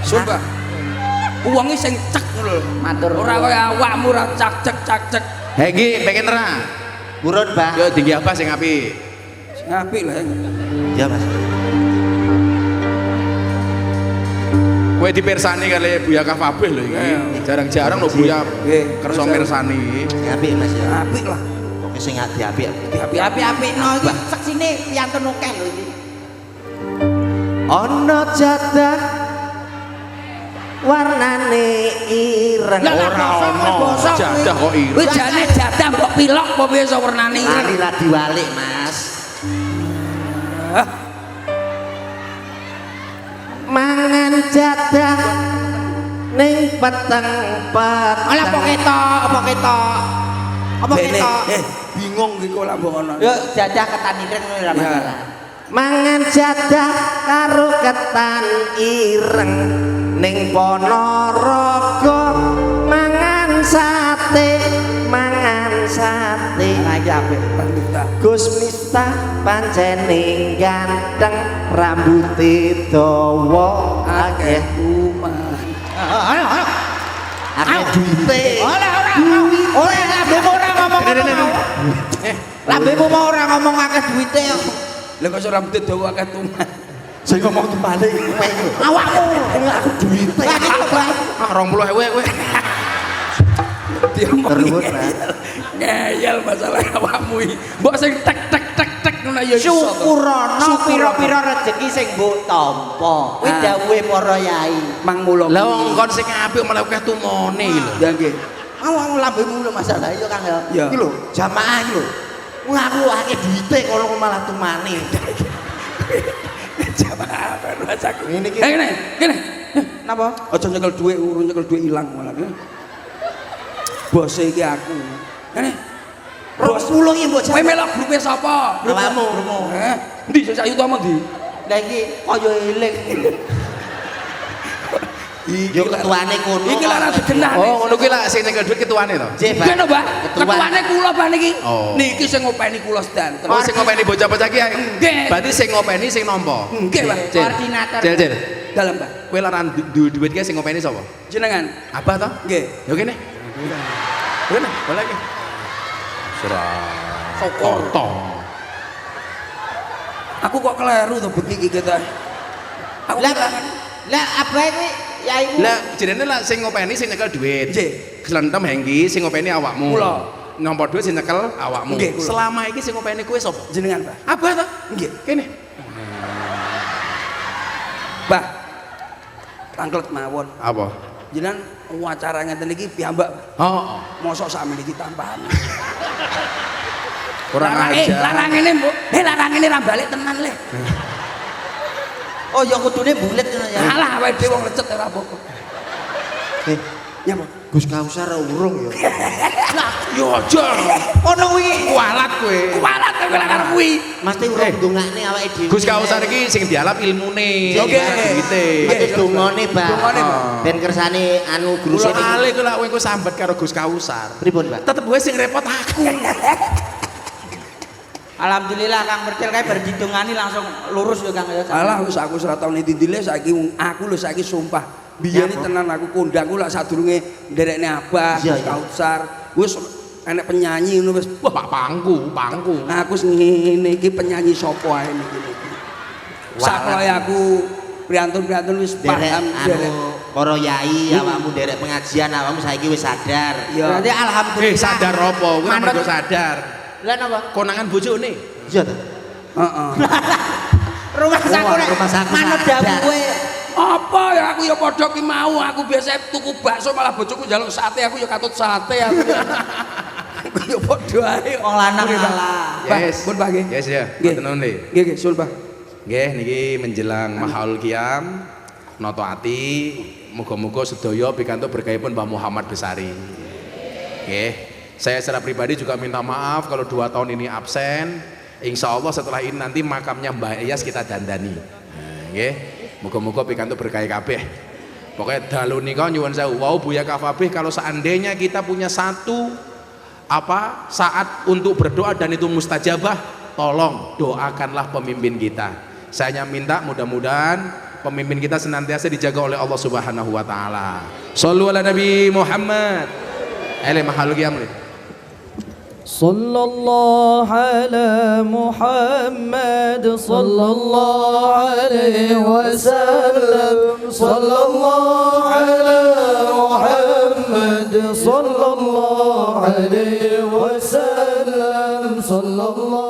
Sumpah. Uangnya sing cek lho. Matur Ora kaya awakmu ora cak cek. Hei iki pengen terang. Burun, Mbah. Yo tinggi apa sing apik? Sing apik lah. Ya, Mas. Kowe dipirsani kali Buya Kafabeh lho iki. Jarang-jarang lho Buya kersa mirsani. Apik, Mas ya. Apik lah. Pokoke sing apik. Apik-apik no iki seksine piantun akeh lho iki. Ana jadah warnane ireng. Ora ono jadah kok iri. Kuwi jane jadah mbok pilok apa piye iso wernane Lari ra diwalik, Mas. Mangan jadah ning peteng. Ala apa ketok? Apa ketok? Bingung iki kok lak mbok ono. Yo jadah ketan ireng ngono ora masalah. Mangan jadah karo ketan ireng ning Ponorogo mangan sate. Nah iki apik. Gus Miftah pancene ganteng rambuté dawa akeh Ayo. akeh duite. Ora. Lambemu ora ngomong ngono. Lambemu mau ora ngomong akeh duite kok. Lha kok ora rambut dawa akeh tuman. Sing ngomong terbalik kowe. Awakmu Aku duite. Lah iki kok, Bang. 20.000 kowe. Terus, Mas. Ngeyel masalah awakmu iki. Mbok sing tek ngono ya iso. Syukurana pira-pira rezeki sing mbok tampa. Kuwi dawuhe para yai. Mang mulo. Lah wong kon sing apik malah akeh tumone iki lho. Ya nggih. Awakmu lambemu lho masalah iya Kang ya. Ya. Iki lho, jamaah iki lho. Wong aku akeh duite kono malah tumane. Jamaah baru ajaku. Ngene iki. Kene. Napa? Aja nyekel dhuwit, urung nyekel dhuwit ilang malah. Bose iki aku. Kene. Bos mulo iki mbok Kowe melok grupe sapa? Awakmu. Heh. Ndi sing sayu utama ndi? Lah iki kaya eling. Yo ketuane kono. Iki lara digenah. Oh, ngono kuwi lah sing nyekel dhuwit ketuane to. Jeh, Pak. Kene, Mbah. Ketua. Ketuane kula Pak niki. Oh. Niki sing ngopeni kula sedanten. Terus sing ngopeni bocah-bocah ki ae. Nggih. Berarti sing ngopeni sing nampa. Nggih, Pak. Cil. Koordinator. Cil. Dalam, Pak. Kowe laran duit ki sing ngopeni sapa? Jenengan. Abah to? Nggih. Yo kene. Kene, boleh iki. Serah. Kontong. Aku kok keliru to begini kita. Aku Lah, kelangan. lah abae kuwi ya iku. Lah jenenge lah sing ngopeni sing nyekel dhuwit. Nggih. Klentem Hengki sing ngopeni awakmu. Kula. Nyompo dhuwit sing nyekel awakmu. Nggih, kula. Selama iki sing ngopeni kowe sapa? Jenengan, Pak. Abah to? Nggih. Kene. Pak. Tangklet mawon. Apa? Jenengan wacara ngeten iki piyambak. Oh. Mosok sakmene iki tampahan. Kurang Larang, ajar. larang ini, Bu. Larang ini ra balik tenan le. Oh ya kudune bulet ngono ya. Alah awake dhewe wong lecet ora apa-apa. Nyapa? Gus Kausar urung ya. Lah, yo aja. Ono kuwi. Kualat kowe. Kualat kowe lah karo kuwi. Mesti urung ndongakne awake dhewe. Gus Kausar iki sing dialap ilmune. Oke. Duwite. Mesti dongane, Pak. Dongane, Pak. Ben kersane anu Kula gruse niku. kali kowe lak kowe sambet karo Gus Kausar. Pripun, Pak? Tetep gue sing repot aku. Alhamdulillah Kang Percil kae bar didongani langsung lurus yo Kang ya. Alah wis aku ora tau nitindile saiki aku lho saiki sumpah. Biyen tenan aku kondang ku lak sadurunge nderekne Abah, Iya, iya. Kausar. Wis enek penyanyi ngono wis. Wah, Pak pangku. Nah, aku ngene iki penyanyi sapa ae niki. Sakloe aku priantun-priantun wis Derek paham derek. anu para yai awakmu derek pengajian awakmu saiki wis sadar. Ya. Berarti alhamdulillah. Sadar apa? Kowe Manut- mergo sadar. Lah napa? Konangan bojone. Iya to. Heeh. Rumah saku nek rumah saku manut sadar. dawuhe. Apa ya aku ya padha ki mau aku biasa tuku bakso malah bojoku njaluk sate aku ya katut sate aku. Aku ya padha ae Wong lanang Pun, Pak. alah. Pak, Yes. pun Pak nggih. Yes ya. Nggih. Mboten nuwun. Nggih nggih sul Pak. Nggih niki menjelang Mahaul Qiyam noto ati muga-muga sedaya pikantuk berkahipun Mbah Muhammad Besari. Nggih. Saya secara pribadi juga minta maaf kalau 2 tahun ini absen. Insya Allah setelah ini nanti makamnya Mbah Iyas kita dandani. Nggih. Muga-muga pikantuk berkah kabeh. Pokoknya dalu nika nyuwun sewu. Wau Buya Kafabih kalau seandainya kita punya satu saat untuk berdoa dan itu mustajabah, tolong doakanlah pemimpin kita. Saya hanya minta mudah-mudahan pemimpin kita senantiasa dijaga oleh Allah Subhanahu wa taala. Shallu ala Nabi Muhammad. Mahal qiyam. صلى الله على محمد صلى الله عليه وسلم صلى الله على محمد صلى الله عليه وسلم صلى الله